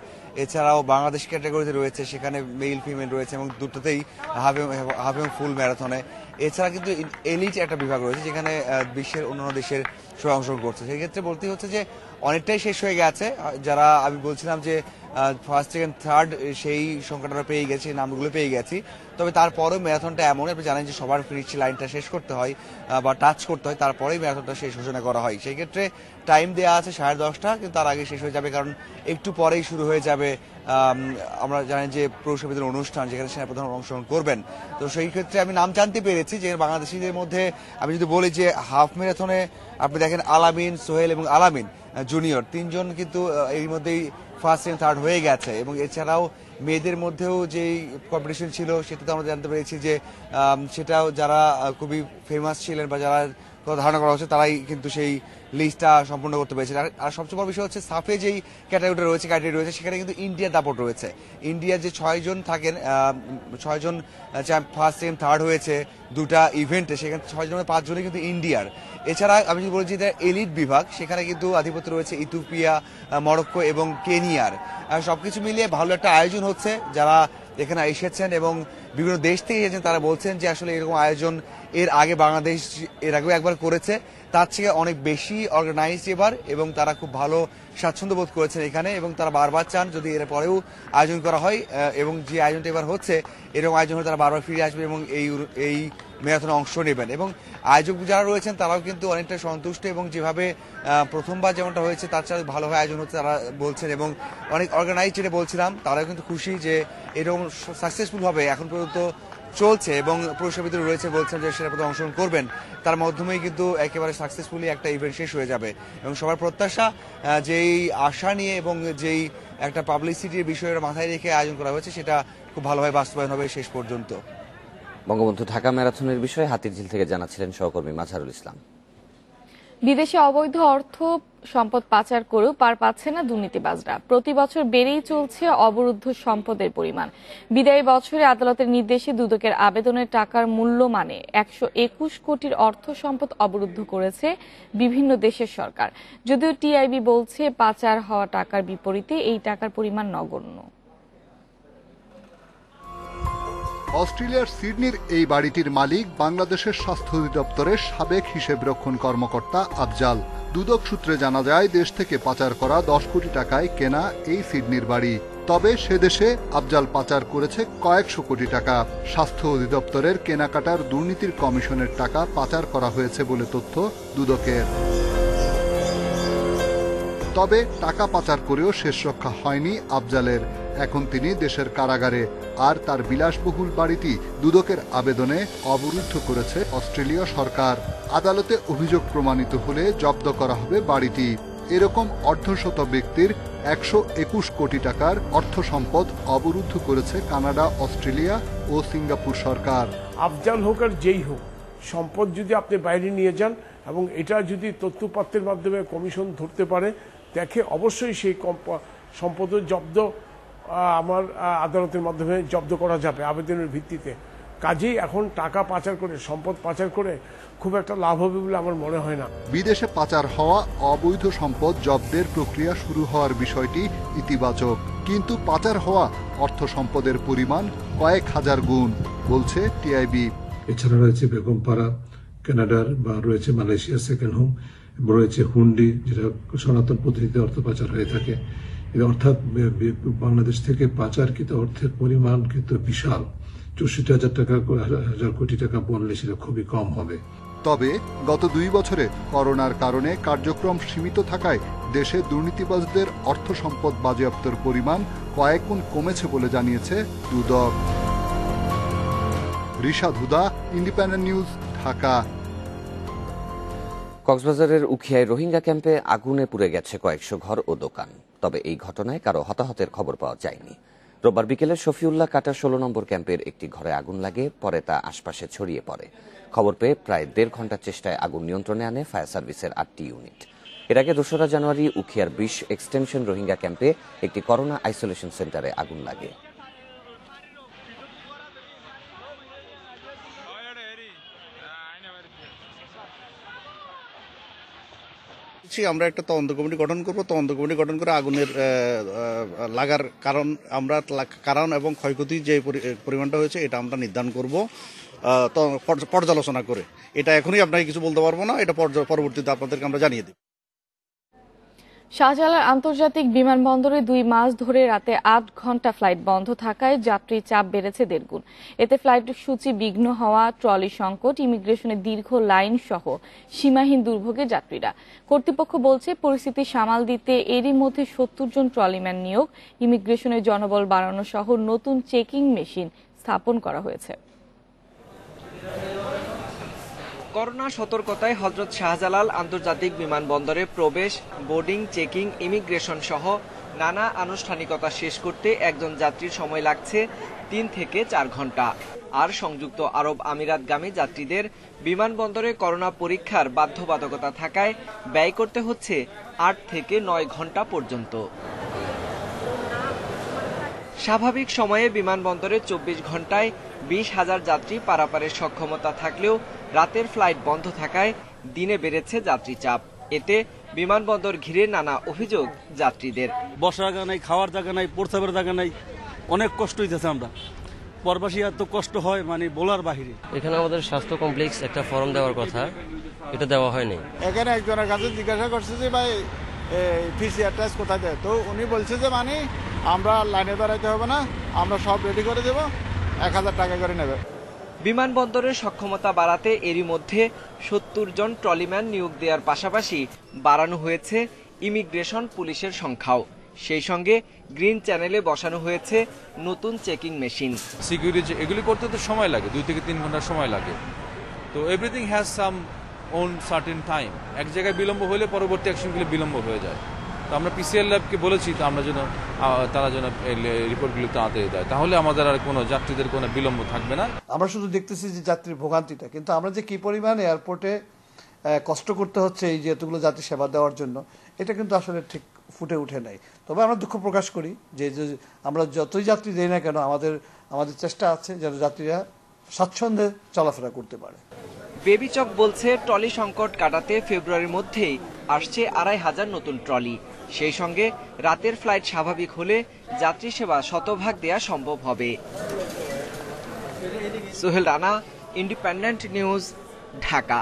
এছাড়াও বাংলাদেশ ক্যাটাগরিতে রয়েছে, সেখানে মেল ফিমেল রয়েছে এবং দুটোতেই হাফ এবং ফুল ম্যারাথনে। এছাড়া কিন্তু এলিট একটা বিভাগ রয়েছে, যেখানে বিশ্বের অন্যান্য দেশের সবাই অংশগ্রহণ করছে। সেই ক্ষেত্রে বলতে হচ্ছে যে অনেকটাই শেষ হয়ে গেছে। যারা আমি বলছিলাম যে ফার্স্ট, সেকেন্ড, থার্ড সেই সংখ্যাটা পেয়ে গেছি, নামগুলো পেয়ে গেছি। তবে তারপরেও ম্যারাথনটা এমন, আপনি জানেন যে সবার ফিনিশ লাইনটা শেষ করতে হয় বা টাচ করতে হয়, তারপরেই ম্যারাথনটা শেষ ঘোষণা করা হয়। সেই ক্ষেত্রে টাইম দেওয়া আছে 10:30টা, কিন্তু তার আগে শেষ হয়ে যাবে, কারণ একটু পরেই শুরু হয়ে যাবে। আমরা জানি যে প্রবেশের অনুষ্ঠান, যেখানে সেনাপ্রধান অংশগ্রহণ করবেন। তো সেই ক্ষেত্রে আমি নাম জানতে পেরেছি যে বাংলাদেশিদের মধ্যে আমি যদি বলি যে হাফ ম্যারাথনে আপনি দেখেন আলামিন, সোহেল এবং আলামিন জুনিয়র 3 জন কিন্তু এর মধ্যেই ফার্স্ট এন্ড থার্ড হয়ে গেছে। এবং এছাড়াও মেয়েদের মধ্যেও যেই কম্পিটিশন ছিল, সেটাতে আমরা জানতে পেরেছি যে সেটাও যারা খুবই ফেমাস ছিলেন বা যারা ধারণা করা হচ্ছে, তারাই কিন্তু সেই লিস্টটা সম্পূর্ণ করতে পেরেছে। আর সবচেয়ে বড় বিষয় হচ্ছে সাফে যেই ক্যাটাগরিটা রয়েছে, সেখানে কিন্তু ইন্ডিয়ার দাপট রয়েছে। ইন্ডিয়ার যে 6 জন থাকেন, 6 জন ফার্স্ট সেকেন্ড থার্ড হয়েছে দুটা ইভেন্টে, সেখানে 6 জনের 5 জনই কিন্তু ইন্ডিয়ার। এছাড়া আমি যদি বলছি যে এলিট বিভাগ, সেখানে কিন্তু আধিপত্য রয়েছে ইথিওপিয়া, মরক্কো এবং কেনিয়ার। সবকিছু মিলিয়ে ভালো একটা আয়োজন হচ্ছে। যারা এখানে এসেছেন এবং বিভিন্ন দেশ থেকে এসেছেন, তারা বলছেন যে আসলে এরকম আয়োজন এর আগে বাংলাদেশ এর আগেও একবার করেছে, তার থেকে অনেক বেশি অর্গানাইজড এবার, এবং তারা খুব ভালো স্বাচ্ছন্দ্য বোধ করেছেন এখানে, এবং তারা বারবার চান যদি এর পরেও আয়োজন করা হয়, এবং যে আয়োজনটা এবার হচ্ছে এরকম আয়োজন হলে তারা বারবার ফিরে আসবে এবং এই ম্যারাথনে অংশ নেবেন। এবং আয়োজক যারা রয়েছেন তারাও কিন্তু অনেকটা সন্তুষ্ট, এবং যেভাবে প্রথমবার যেমনটা হয়েছে তার চেয়ে ভালোভাবে আয়োজন হচ্ছে তারা বলছেন, এবং অনেক অর্গানাইজড যেটা বলছিলাম, তারাও কিন্তু খুশি যে এরকম সাকসেসফুল হবে এখন পর্যন্ত চলছে। এবং পুরস্কার বিতরণ রয়েছে, বলছেন যে সেটা প্রতি অংশগ্রহণ করবেন, তার মাধ্যমেই কিন্তু একেবারে সাকসেসফুলি একটা ইভেন্ট শেষ হয়ে যাবে। এবং সবার প্রত্যাশা, যেই আশা নিয়ে এবং যেই একটা পাবলিসিটির বিষয়টা মাথায় রেখে আয়োজন করা হয়েছে, সেটা খুব ভালোভাবে বাস্তবায়ন হবে শেষ পর্যন্ত। বঙ্গবন্ধু ঢাকা ম্যারাথনের বিষয়ে হাতিরঝিল থেকে জানাচ্ছিলেন সহকর্মী মাজহারুল ইসলাম। বিদেশে অবৈধ অর্থ সম্পদ পাচার করেও পার পাচ্ছে না দুর্নীতিবাজরা। প্রতি বছর বেড়েই চলছে অবরুদ্ধ সম্পদের পরিমাণ। বিদায়ী বছরে আদালতের নির্দেশে দুদকের আবেদনের টাকার মূল্য মানে 121 কোটির অর্থ সম্পদ অবরুদ্ধ করেছে বিভিন্ন দেশের সরকার। যদিও টিআইবি বলছে পাচার হওয়া টাকার বিপরীতে এই টাকার পরিমাণ নগণ্য। অস্ট্রেলিয়ার সিডনির এই বাড়িটির মালিক বাংলাদেশের স্বাস্থ্য অধিদপ্তরের সাবেক হিসেবরক্ষণ কর্মকর্তা আফজাল। দুদক সূত্রে জানা যায়, দেশ থেকে পাচার করা 10 কোটি টাকায় কেনা এই সিডনির বাড়ি। তবে সে দেশে আফজাল পাচার করেছে কয়েকশো কোটি টাকা। স্বাস্থ্য অধিদপ্তরের কেনাকাটার দুর্নীতির কমিশনের টাকা পাচার করা হয়েছে বলে তথ্য দুদকের। তবে টাকা পাচার করেও শেষ রক্ষা হয়নি আফজালের। এখন তিনি দেশের কারাগারে। আর তার বিলাসবহুল বাড়িটি দুদকের আবেদনে অবরুদ্ধ করেছে অস্ট্রেলীয় সরকার। আদালতে অভিযোগ প্রমাণিত হলে জব্দ করা হবে বাড়িটি। এরকম অর্ধশত ব্যক্তির 121 কোটি টাকার অর্থ সম্পদ অবরুদ্ধ করেছে কানাডা, অস্ট্রেলিয়া ও সিঙ্গাপুর সরকার। আফজাল হোক আর যেই হোক, সম্পদ যদি আপনি বাইরে নিয়ে যান এবং এটা যদি তথ্যপাত্রের মাধ্যমে কমিশন ধরতে পারে, দেখে অবশ্যই সেই সম্পদের জব্দ আমার আদালতের মাধ্যমে জব্দ করা যাবে আবেদনের ভিত্তিতে। কাজেই এখন টাকা পাচার করে, সম্পদ পাচার করে খুব একটা লাভ হবে বলে আমার মনে হয় না। বিদেশে পাচার হওয়া অবৈধ সম্পদ জব্দের প্রক্রিয়া শুরু হওয়ার বিষয়টি ইতিবাচক, কিন্তু পাচার হওয়া অর্থ সম্পদের পরিমাণ কয়েক হাজার গুণ বলছে টিআইবি। এছাড়া রয়েছে বেগমপাড়া কানাডার, বা রয়েছে মালয়েশিয়া সেকেন্ড হোম, রয়েছে হুন্ডি, যেটা সনাতন পদ্ধতিতে অর্থ পাচার হয়ে থাকে। অর্থাৎ বাংলাদেশ থেকে পাচারকৃত অর্থের পরিমাণ কিন্তু বিশাল। 64,000 টাকা, 1,000 কোটি টাকা বললে সেটা খুবই কম হবে। তবে গত 2 বছরে করোনার কারণে কার্যক্রম সীমিত থাকায় দেশে দুর্নীতিবাজদের অর্থ সম্পদ বাজেয়াপ্তের পরিমাণ কয়েক গুণ কমেছে বলে জানিয়েছে দুদক। রিশাদ হুদা, ইন্ডিপেন্ডেন্ট নিউজ, ঢাকা। কক্সবাজারের উখিয়ায় রোহিঙ্গা ক্যাম্পে আগুনে পুড়ে গেছে কয়েকশো ঘর ও দোকান। তবে এই ঘটনায় কারো হতাহতের খবর পাওয়া যায়নি। রোববার বিকেলে শফিউল্লাহ কাটা 16 নম্বর ক্যাম্পের একটি ঘরে আগুন লাগে, পরে তা আশপাশে ছড়িয়ে পড়ে। খবর পেয়ে প্রায় 1.5 ঘন্টার চেষ্টায় আগুন নিয়ন্ত্রণে আনে ফায়ার সার্ভিসের 8টি ইউনিট। এর আগে 2রা জানুয়ারি উখিয়ার 20 এক্সটেনশন রোহিঙ্গা ক্যাম্পে একটি করোনা আইসোলেশন সেন্টারে আগুন লাগে। আমরা একটা তদন্ত কমিটি গঠন করব। তদন্ত কমিটি গঠন করে আগুনের লাগার কারণ এবং ক্ষয়ক্ষতি যে পরিমাণটা হয়েছে এটা আমরা নির্ধারণ করব পর্যালোচনা করে। এটা এখনই আপনাকে কিছু বলতে পারবো না, এটা পরবর্তীতে আপনাদেরকে আমরা জানিয়ে দেব। শাহজালাল আন্তর্জাতিক বিমানবন্দরে 2 মাস ধরে রাতে 8 ঘন্টা ফ্লাইট বন্ধ থাকায় যাত্রী চাপ বেড়েছে 1.5 গুণ। এতে ফ্লাইট সূচি বিঘ্ন হওয়া, ট্রলি সংকট, ইমিগ্রেশনের দীর্ঘ লাইন সহ সীমাহীন দুর্ভোগে যাত্রীরা। কর্তৃপক্ষ বলছে পরিস্থিতি সামাল দিতে এরই মধ্যে 70 জন ট্রলিম্যান নিয়োগ, ইমিগ্রেশনের জনবল বাড়ানো সহ নতুন চেকিং মেশিন স্থাপন করা হয়েছে। করোনা সতর্কতায় হযরত শাহজালাল আন্তর্জাতিক বিমানবন্দরে প্রবেশ, বোর্ডিং, চেকিং, ইমিগ্রেশন সহ নানা আনুষ্ঠানিকতা শেষ করতে একজন যাত্রীর সময় লাগছে 3 থেকে 4 ঘন্টা। আর সংযুক্ত আরব আমিরাতগামী যাত্রীদের বিমানবন্দরে করোনা পরীক্ষার বাধ্যবাধকতা থাকায় ব্যয় করতে হচ্ছে 8 থেকে 9 ঘন্টা পর্যন্ত। স্বাভাবিক সময়ে বিমানবন্দরে 24 ঘন্টায় 20,000 যাত্রী পারাপারের সক্ষমতা থাকলেও রাতের ফ্লাইট বন্ধ থাকায় দিনে বেড়েছে যাত্রী চাপ। এতে বিমানবন্দর ঘিরে নানা অভিযোগ যাত্রীদের। বসার জায়গা নাই, খাওয়ার জায়গা নাই, প্রস্রাবের জায়গা নাই, অনেক কষ্ট হইতেছে। আমরা প্রবাসী এত কষ্ট হয় মানে বলার বাহিরে। এখানে আমাদের স্বাস্থ্য কমপ্লেক্স একটা ফর্ম দেওয়ার কথা, এটা দেওয়া হয়নি। এখানে একজনের কাছে জিজ্ঞাসা করছে যে ভাই পিসিআর টেস্ট কোথায় দেয়, তো উনি বলছে যে মানে আমরা লাইনে দাঁড়াইতে হবে না, আমরা সব রেডি করে দেব, 1000 টাকা করে নেবে। বিমানবন্দরের সক্ষমতা বাড়াতে এরই মধ্যে 70 জন ট্রলিম্যান নিয়োগ দেওয়ার পাশাপাশি বাড়ানো হয়েছে ইমিগ্রেশন পুলিশের সংখ্যাও। সেই সঙ্গে গ্রিন চ্যানেলে বসানো হয়েছে নতুন চেকিং মেশিন। সিকিউরিটি এগুলি করতে তো সময় লাগে, 2 থেকে 3 ঘন্টা সময় লাগে। তো everything has some own certain time. এক জায়গায় বিলম্ব হলে পরবর্তী অ্যাকশনগুলো বিলম্ব হয়ে যায়। তো আমরা পিসিআর ল্যাবকে বলেছি তো আমরা যেন তারা যেন রিপোর্টগুলো তাড়াতাড়ি দেয়, তাহলে আমাদের আর কোনো যাত্রীদের কোনো বিলম্ব থাকবে না। আমরা শুধু দেখতেছি যে যাত্রীর ভোগান্তিটা, কিন্তু আমরা যে কি পরিমাণ এয়ারপোর্টে কষ্ট করতে হচ্ছে এই যে এতগুলো যাত্রী সেবা দেওয়ার জন্য, এটা কিন্তু আসলে ঠিক ফুটে উঠে নাই। তবে আমরা দুঃখ প্রকাশ করি যে আমরা যতই যাত্রী দেই না কেন, আমাদের চেষ্টা আছে যেন যাত্রীরা স্বাচ্ছন্দ্যে চলাফেরা করতে পারে। বেবিচক বলছে ট্রলি সংকট কাটাতে ফেব্রুয়ারির মধ্যেই আসছে 2,500 নতুন ট্রলি। সেই সঙ্গে রাতের ফ্লাইট স্বাভাবিক হলে যাত্রী সেবা শতভাগ দেয়া সম্ভব হবে। Sohel Rana, independent news, Dhaka.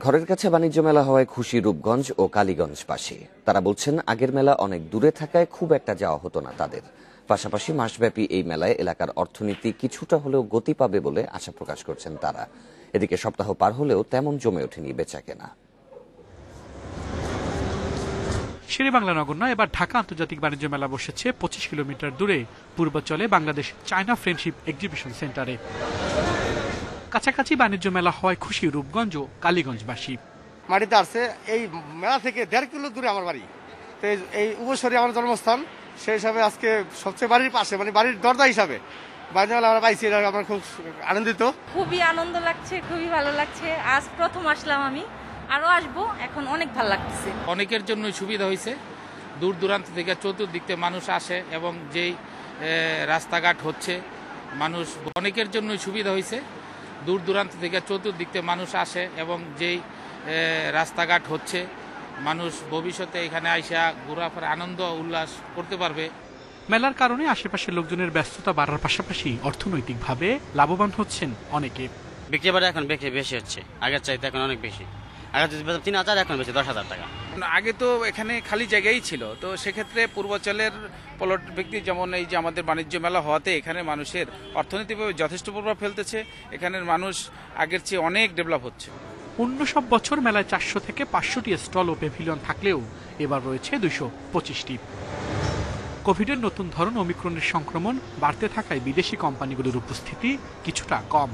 ঘরের কাছে বাণিজ্য মেলা হওয়ায় খুশি রূপগঞ্জ ও কালীগঞ্জবাসী। তারা বলছেন আগের মেলা অনেক দূরে থাকায় খুব একটা যাওয়া হতো না তাদের। পাশাপাশি মাসব্যাপী এই মেলায় এলাকার অর্থনীতি কিছুটা হলেও গতি পাবে বলে আশা প্রকাশ করছেন তারা। এদিকে সপ্তাহ পার হলেও তেমন জমে ওঠেনি বেচাকেনা। শেরেবাংলা নগর নয়, এবার ঢাকা আন্তর্জাতিক বাণিজ্য মেলা বসেছে 25 কিলোমিটার দূরে পূর্বাঞ্চলে বাংলাদেশ চায়না ফ্রেন্ডশিপ এক্সিবিশন সেন্টারে। কাছাকাছি বাণিজ্য মেলা হওয়ায় খুশি রূপগঞ্জ ও কালীগঞ্জবাসী। মাটিতে আসছে এই মেলা থেকে 1.5 কিলো দূরে আমার বাড়ি, তো এই উপসরি আমার জন্মস্থান, সেই হিসাবে আজকে সবচেয়ে বাড়ির পাশে মানে বাড়ির দরজা হিসাবে বাণিজ্য মেলা আমরা পাইছি, আমরা খুব আনন্দিত। খুবই আনন্দ লাগছে, খুবই ভালো লাগছে। আজ প্রথম আসলাম আমি, আরো আসবো, এখন অনেক ভালো লাগছে। অনেকের জন্য সুবিধা হয়েছে, দূর দূরান্ত থেকে চতুর্দিক থেকে মানুষ আসে এবং যেই রাস্তাঘাট হচ্ছে মানুষ অনেকের জন্যই সুবিধা হয়েছে। দূর দূরান্ত থেকে চতুর্দিক থেকে মানুষ আসে এবং যেই রাস্তাঘাট হচ্ছে মানুষ ভবিষ্যতে এখানে আইসা ঘোরাফেরা আনন্দ উল্লাস করতে পারবে। মেলার কারণে আশেপাশের লোকজনের ব্যস্ততা বাড়ার পাশাপাশি অর্থনৈতিকভাবে লাভবান হচ্ছেন অনেকে। বিক্রি বাড়া এখন বেশি হচ্ছে, আগের চাইতে এখন অনেক বেশি। আগে 3,000 এখন বেশি 10,000 টাকা। আগে তো এখানে খালি জায়গাই ছিল, তো সেক্ষেত্রে পূর্বাঞ্চলের পলট ব্যক্তি যেমন এই যে আমাদের বাণিজ্য মেলা হওয়াতে এখানে মানুষের অর্থনৈতিকভাবে যথেষ্ট প্রভাব ফেলতেছে। এখানের মানুষ আগের চেয়ে অনেক ডেভেলপ হচ্ছে। অন্য সব বছর মেলায় 400 থেকে 500টি স্টল ও প্যাভিলিয়ন থাকলেও এবার রয়েছে 225টি। কোভিডের নতুন ধরন ওমিক্রনের সংক্রমণ বাড়তে থাকায় বিদেশি কোম্পানিগুলোর উপস্থিতি কিছুটা কম।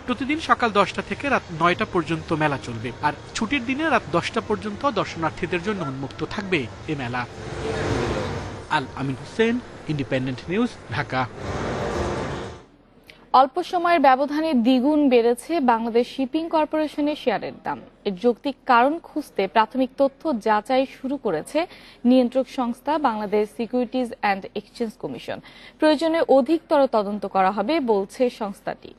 প্রতিদিন সকাল 10টা থেকে রাত 9টা পর্যন্ত মেলা চলবে, আর ছুটির দিনে রাত 10টা পর্যন্ত দর্শনার্থীদের জন্য উন্মুক্ত থাকবে এ মেলা। আল আমিন হোসেন, ইন্ডিপেন্ডেন্ট নিউজ, ঢাকা। অল্প সময়ের ব্যবধানে দ্বিগুণ বেড়েছে বাংলাদেশ শিপিং কর্পোরেশনের শেয়ারের দাম। এর যৌক্তিক কারণ খুঁজতে প্রাথমিক তথ্য যাচাই শুরু করেছে নিয়ন্ত্রক সংস্থা Bangladesh securities and exchange commission. প্রয়োজনে অধিকতর তদন্ত করা হবে বলছে সংস্থাটি।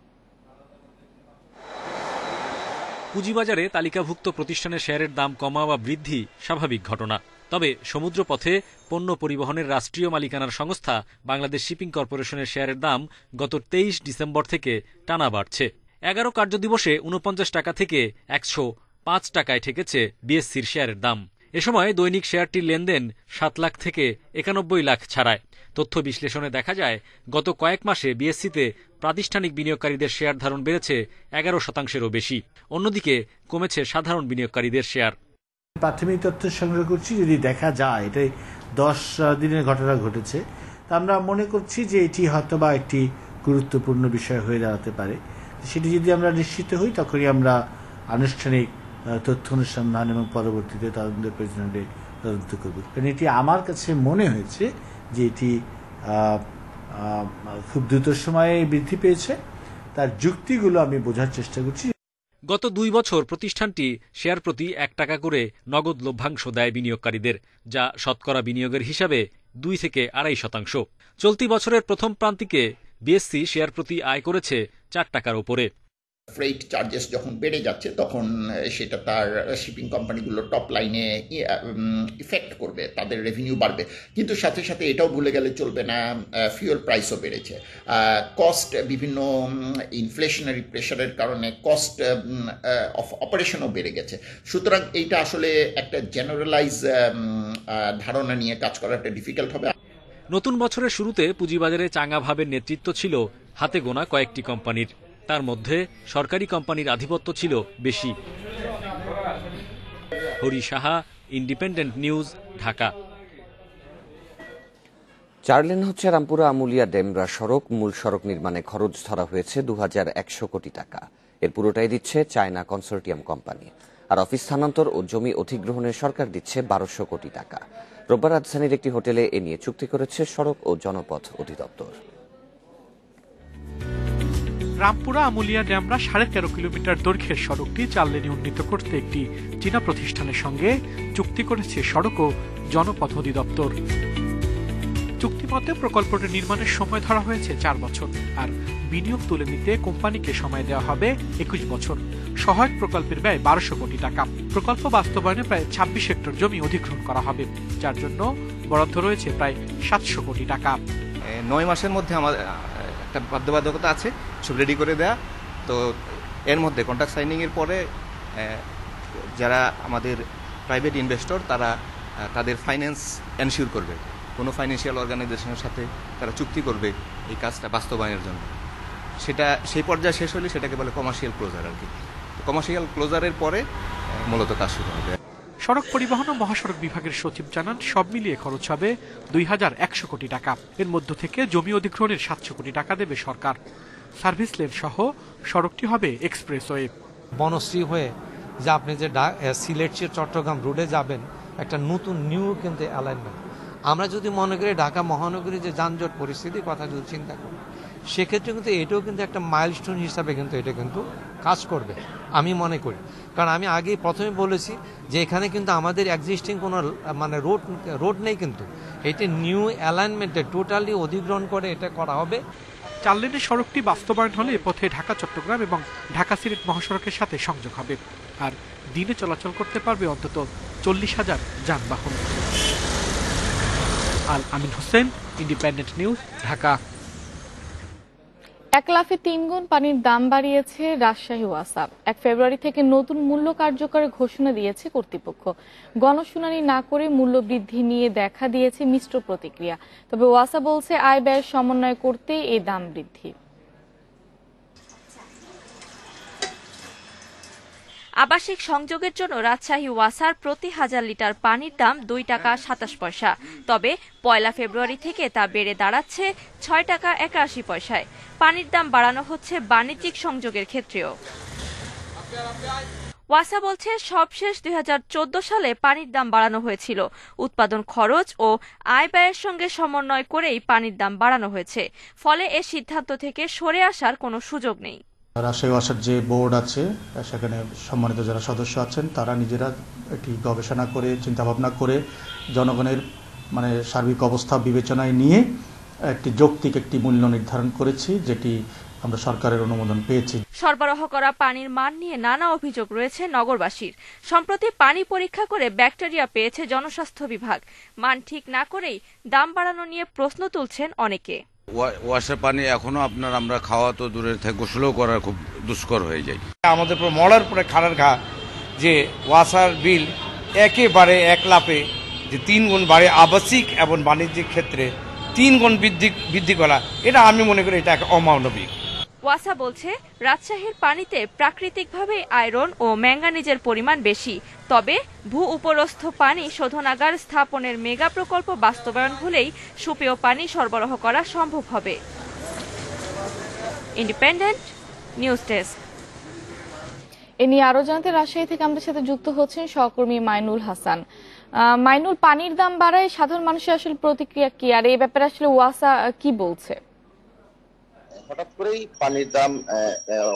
পুঁজিবাজারে তালিকাভুক্ত প্রতিষ্ঠানের শেয়ারের দাম কমা বা বৃদ্ধি স্বাভাবিক ঘটনা। তবে সমুদ্রপথে পণ্য পরিবহনের রাষ্ট্রীয় মালিকানার সংস্থা বাংলাদেশ শিপিং কর্পোরেশনের শেয়ারের দাম গত 23 ডিসেম্বর থেকে টানা বাড়ছে। 11 কার্যদিবসে 49 টাকা থেকে 105 টাকায় ঠেকেছে বিএসসির শেয়ারের দাম। এ সময় দৈনিক শেয়ারটির লেনদেন 7 লাখ থেকে 91 লাখ ছাড়ায়। তথ্য বিশ্লেষণে দেখা যায় গত কয়েক মাসে বিএসসিতে প্রাতিষ্ঠানিক বিনিয়োগকারীদের শেয়ার ধারণ বেড়েছে 11%-এরও বেশি। অন্যদিকে কমেছে সাধারণ বিনিয়োগকারীদের শেয়ার। প্রাথমিক তথ্য সংগ্রহ করছি, যদি দেখা যায় এটাই 10 দিনের ঘটনা ঘটেছে, তা আমরা মনে করছি যে এটি হয়তোবা একটি গুরুত্বপূর্ণ বিষয় হয়ে দাঁড়াতে পারে। সেটি যদি আমরা নিশ্চিত হই তখনই আমরা আনুষ্ঠানিক তথ্য অনুসন্ধান এবং পরবর্তীতে তদন্তের প্রয়োজন হলে তদন্ত করব। কারণ এটি আমার কাছে মনে হয়েছে যে এটি খুব দ্রুত সময়ে বৃদ্ধি পেয়েছে। তার যুক্তিগুলো আমি বোঝার চেষ্টা করছি। গত 2 বছর প্রতিষ্ঠানটি শেয়ার প্রতি 1 টাকা করে নগদ লভ্যাংশ দেয় বিনিয়োগকারীদের, যা শতকরা বিনিয়োগের হিসাবে 2 থেকে 2.5%। চলতি বছরের প্রথম প্রান্তিকে বিএসসি শেয়ার প্রতি আয় করেছে 4 টাকার ওপরে। ফ্রেট চার্জেস যখন বেড়ে যাচ্ছে তখন সেটা তার শিপিং কোম্পানিগুলোর টপ লাইনে ইফেক্ট করবে, তাদের রেভিনিউ বাড়বে। কিন্তু সাথে সাথে এটাও ভুলে গেলে চলবে না, ফিউয়েল প্রাইসও বেড়েছে, কস্ট বিভিন্ন ইনফ্লেশনারি প্রেশারের কারণে কস্ট অফ অপারেশনও বেড়ে গেছে। সুতরাং এইটা আসলে একটা জেনারেলাইজ ধারণা নিয়ে কাজ করাটা ডিফিকাল্ট হবে। নতুন বছরের শুরুতে পুঁজিবাজারে চাঙ্গা ভাবের নেতৃত্ব ছিল হাতে গোনা কয়েকটি কোম্পানির। তার মধ্যে সরকারি কোম্পানির আধিপত্য ছিল বেশি। Hari Saha, independent news, Dhaka. 4 lane হচ্ছে রামপুরা আমুলিয়া ডেমরা সড়ক। মূল সড়ক নির্মাণে খরচ ধরা হয়েছে 2100 কোটি টাকা। এর পুরোটাই দিচ্ছে চায়না কনসোর্টিয়াম কোম্পানি। আর অফিস স্থানান্তর ও জমি অধিগ্রহণে সরকার দিচ্ছে 1200 কোটি টাকা। রোববার রাজধানীর একটি হোটেলে এ নিয়ে চুক্তি করেছে সড়ক ও জনপথ অধিদপ্তর। রামপুরা আমুলিয়া ডেমরা 13.5 কিলোমিটার দৈর্ঘ্যের সড়কটি 4 লেনে উন্নীত করতে একটি চীনা প্রতিষ্ঠানের সঙ্গে চুক্তি করেছে সড়ক ও জনপথ অধিদপ্তর। চুক্তিমতে প্রকল্পটি নির্মাণের সময় ধরা হয়েছে 4 বছর, আর বিনিয়োগ তুলে নিতে কোম্পানিকে সময় দেওয়া হবে 21 বছর। সহায়ক প্রকল্পের ব্যয় 1200 কোটি টাকা। প্রকল্প বাস্তবায়নে প্রায় 26 হেক্টর জমি অধিগ্রহণ করা হবে, যার জন্য বরাদ্দ রয়েছে প্রায় 700 কোটি টাকা। 9 মাসের মধ্যে আমাদের একটা বাধ্যবাধকতা আছে সব রেডি করে দেয়া। তো এর মধ্যে কন্ট্রাক্ট সাইনিংয়ের পরে যারা আমাদের প্রাইভেট ইনভেস্টর তারা তাদের ফাইন্যান্স এনশিওর করবে, কোনো ফাইন্যান্সিয়াল অর্গানাইজেশনের সাথে তারা চুক্তি করবে এই কাজটা বাস্তবায়নের জন্য। সেটা সেই পর্যায়ে শেষ হলে সেটাকে বলে কমার্শিয়াল ক্লোজার আর কি। কমার্শিয়াল ক্লোজারের পরে মূলত কাজ শুরু হবে। সড়ক পরিবহন ও মহাসড়ক বিভাগের সচিব জানান, সব মিলিয়ে খরচ হবে 2100 কোটি টাকা। এর মধ্য থেকে জমি অধিগ্রহণের 700 কোটি টাকা দেবে সরকার। সার্ভিস লেন সহ সড়কটি হবে এক্সপ্রেসওয়ে। বনশ্রী হয়ে যে আপনি যে সিলেট চট্টগ্রাম রোডে যাবেন, একটা নতুন নিউ কিন্তু অ্যালাইনমেন্ট। আমরা যদি মনে করি ঢাকা মহানগরী যে যানজট পরিস্থিতির কথা যদি চিন্তা করি, সেক্ষেত্রে কিন্তু এটাও কিন্তু একটা মাইলস্টোন হিসাবে কিন্তু এটা কিন্তু কাজ করবে আমি মনে করি। কারণ আমি আগেই প্রথমে বলেছি যে এখানে কিন্তু আমাদের এক্সিস্টিং কোনো মানে রোড নেই, কিন্তু এটা নিউ অ্যালাইনমেন্টে টোটালি অধিগ্রহণ করে এটা করা হবে। 4 লেনের সড়কটি বাস্তবায়ন হলে এ পথে ঢাকা চট্টগ্রাম এবং ঢাকা সিলেট মহাসড়কের সাথে সংযোগ হবে, আর দিনে চলাচল করতে পারবে অন্তত 40,000 যানবাহন। আল আমিন হোসেন, ইন্ডিপেন্ডেন্ট নিউজ, ঢাকা। এক লাফে 3 গুণ পানির দাম বাড়িয়েছে রাজশাহী ওয়াসা। 1 ফেব্রুয়ারি থেকে নতুন মূল্য কার্যকরের ঘোষণা দিয়েছে কর্তৃপক্ষ। গণশুনানি না করে মূল্য বৃদ্ধি নিয়ে দেখা দিয়েছে মিশ্র প্রতিক্রিয়া। তবে ওয়াসা বলছে আয় ব্যয়ের সমন্বয় করতে এই দাম বৃদ্ধি। আবাসিক সংযোগের জন্য রাজশাহী ওয়াসার প্রতি 1000 লিটার পানির দাম 2 টাকা 27 পয়সা। তবে 1 ফেব্রুয়ারি থেকে তা বেড়ে দাঁড়াচ্ছে 6 টাকা 81 পয়সায়। পানির দাম বাড়ানো হচ্ছে বাণিজ্যিক সংযোগের ক্ষেত্রেও। ওয়াসা বলছে সবশেষ 2014 সালে পানির দাম বাড়ানো হয়েছিল। উৎপাদন খরচ ও আয় ব্যয়ের সঙ্গে সমন্বয় করেই পানির দাম বাড়ানো হয়েছে। ফলে এ সিদ্ধান্ত থেকে সরে আসার কোনো সুযোগ নেই। রাজশাহী ওয়াসার যে বোর্ড আছে সেখানে সম্মানিত যারা সদস্য আছেন তারা নিজেরা একটি গবেষণা করে চিন্তাভাবনা করে জনগণের মানে সার্বিক অবস্থা বিবেচনায় নিয়ে একটি যৌক্তিক একটি মূল্য নির্ধারণ করেছি, যেটি আমরা সরকারের অনুমোদন পেয়েছি। সরবরাহ করা পানির মান নিয়ে নানা অভিযোগ রয়েছে নগরবাসীর। সম্প্রতি পানি পরীক্ষা করে ব্যাকটেরিয়া পেয়েছে জনস্বাস্থ্য বিভাগ। মান ঠিক না করেই দাম বাড়ানো নিয়ে প্রশ্ন তুলছেন অনেকে। ওয়াসার পানি এখনো আমরা খাওয়া তো দূরের থেকে গোসলও করা খুব দুষ্কর হয়ে যায়। আমাদের পুরো মলার পরে খাড়ার ঘা যে ওয়াসার বিল একেবারে এক লাফে যে 3 গুণ বাড়ে আবাসিক এবং বাণিজ্যিক ক্ষেত্রে 3 গুণ বৃদ্ধি করা, এটা আমি মনে করি এটা এক অমানবিক। ওয়াসা বলছে রাজশাহীর পানিতে প্রাকৃতিকভাবে আয়রন ও ম্যাঙ্গানিজের পরিমাণ বেশি। তবে ভূ উপরস্থ পানি শোধনাগার স্থাপনের মেগা প্রকল্প বাস্তবায়ন হলেই সুপেয় পানি সরবরাহ করা সম্ভব হবে। Independent news desk. এ নিয়ে আরো জানতে রাজশাহী থেকে আমাদের সাথে যুক্ত হচ্ছেন সহকর্মী মাইনুল হাসান। মাইনুল, পানির দাম বাড়ায় সাধারণ মানুষের আসলে প্রতিক্রিয়া কি, আর এই ব্যাপারে আসলে ওয়াসা কি বলছে? হঠাৎ করেই পানির দাম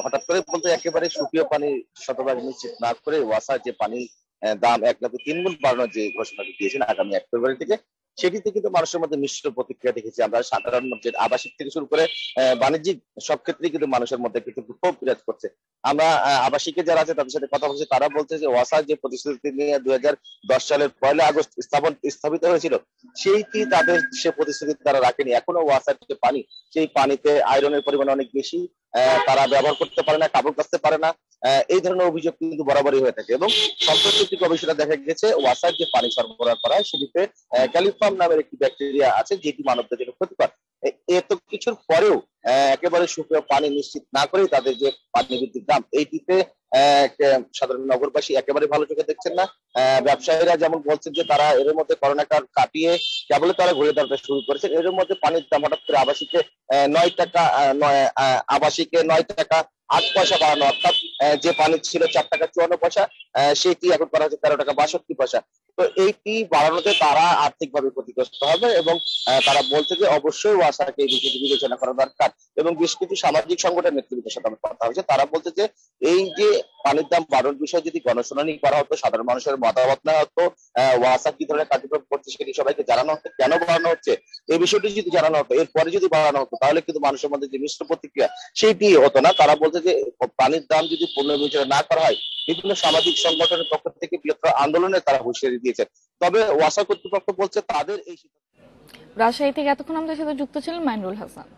হঠাৎ করে বলতে একেবারে সুপেয় পানি শতভাগ নিশ্চিত না করে ওয়াসা যে পানির দাম 1 লাফে 3 গুণ বাড়ানোর যে ঘোষণাটি দিয়েছেন আগামী 1 ফেব্রুয়ারি থেকে, সেটিতে কিন্তু মানুষের মধ্যে মিশ্র প্রতিক্রিয়া দেখেছি আমরা। সাধারণ যে আবাসিক থেকে শুরু করে বাণিজ্যিক সব ক্ষেত্রেই কিন্তু মানুষের মধ্যে কিন্তু ক্ষোভ বিরাজ করছে। আমরা আবাসিকে যারা আছে তাদের সাথে কথা বলছি, তারা বলছে যে ওয়াসার যে প্রতিশ্রুতি নিয়ে 2010 সালের 1 আগস্ট স্থাপিত হয়েছিল, সেইটি তাদের সে প্রতিশ্রুতি তারা রাখেনি। এখনো ওয়াসার যে পানি, সেই পানিতে আয়রনের পরিমাণ অনেক বেশি, তারা ব্যবহার করতে পারে না, কাপড় কাচতে পারে না। এই ধরনের অভিযোগ কিন্তু বরাবরই হয়ে থাকে। এবং সম্প্রতি একটি গবেষণা দেখা গেছে ওয়াসার যে পানি সরবরাহ করা হয় সেটিতে ক্যালিফর্ম নামের একটি ব্যাকটেরিয়া আছে, যেটি মানবদের জন্য ক্ষতিকর। এত কিছুর পরেও একেবারে সুপেয় পানি নিশ্চিত না করে তাদের যে পানি বৃদ্ধির দাম, এইটিতে সাধারণ নগরবাসী একেবারে ভালো চোখে দেখছেন না। ব্যবসায়ীরা যেমন বলছেন যে তারা এর মধ্যে করোনা কাল কাটিয়ে কেবল তারা ঘুরে দাঁড়াতে শুরু করেছেন। এর মধ্যে পানির দাম হঠাৎ করে আবাসিকে 9 টাকা 8 পয়সা বাড়ানো, অর্থাৎ যে পানি ছিল 4 টাকা 54 পয়সা, সেটি এখন করা হচ্ছে 13 টাকা 62 পয়সা। তো এইটি বাড়ানোতে তারা আর্থিকভাবে ক্ষতিগ্রস্ত হবে এবং তারা বলছে যে অবশ্যই ওয়াসাকে এই বিষয়টি বিবেচনা করা দরকার। এবং বেশ কিছু সামাজিক সংগঠনের নেতৃত্বের সাথে আমার কথা হয়েছে, তারা বলছে যে এই যে পানির দাম বাড়ানোর বিষয়ে যদি গণশুনানি করা হতো, সাধারণ মানুষের মতামত না হতো, ওয়াসা কি ধরনের কার্যক্রম করছে সেটি সবাইকে জানানো হতো, কেন বাড়ানো হচ্ছে এই বিষয়টি যদি জানানো হতো, এরপরে যদি বাড়ানো হতো, তাহলে কিন্তু মানুষের মধ্যে যে মিশ্র প্রতিক্রিয়া সেইটি হতো না। তারা বলছে যে পানির দাম যদি পুনর্বিবেচনা না করা হয়, বিভিন্ন সামাজিক সংগঠনের পক্ষ থেকে বৃহত্তর আন্দোলনে তারা হুঁশিয়ারি দিয়েছেন। তবে ওয়াসা কর্তৃপক্ষ বলছে তাদের এই রাজশাহী থেকে এতক্ষণ আমাদের সাথে যুক্ত ছিলেন মাইনুল হাসান।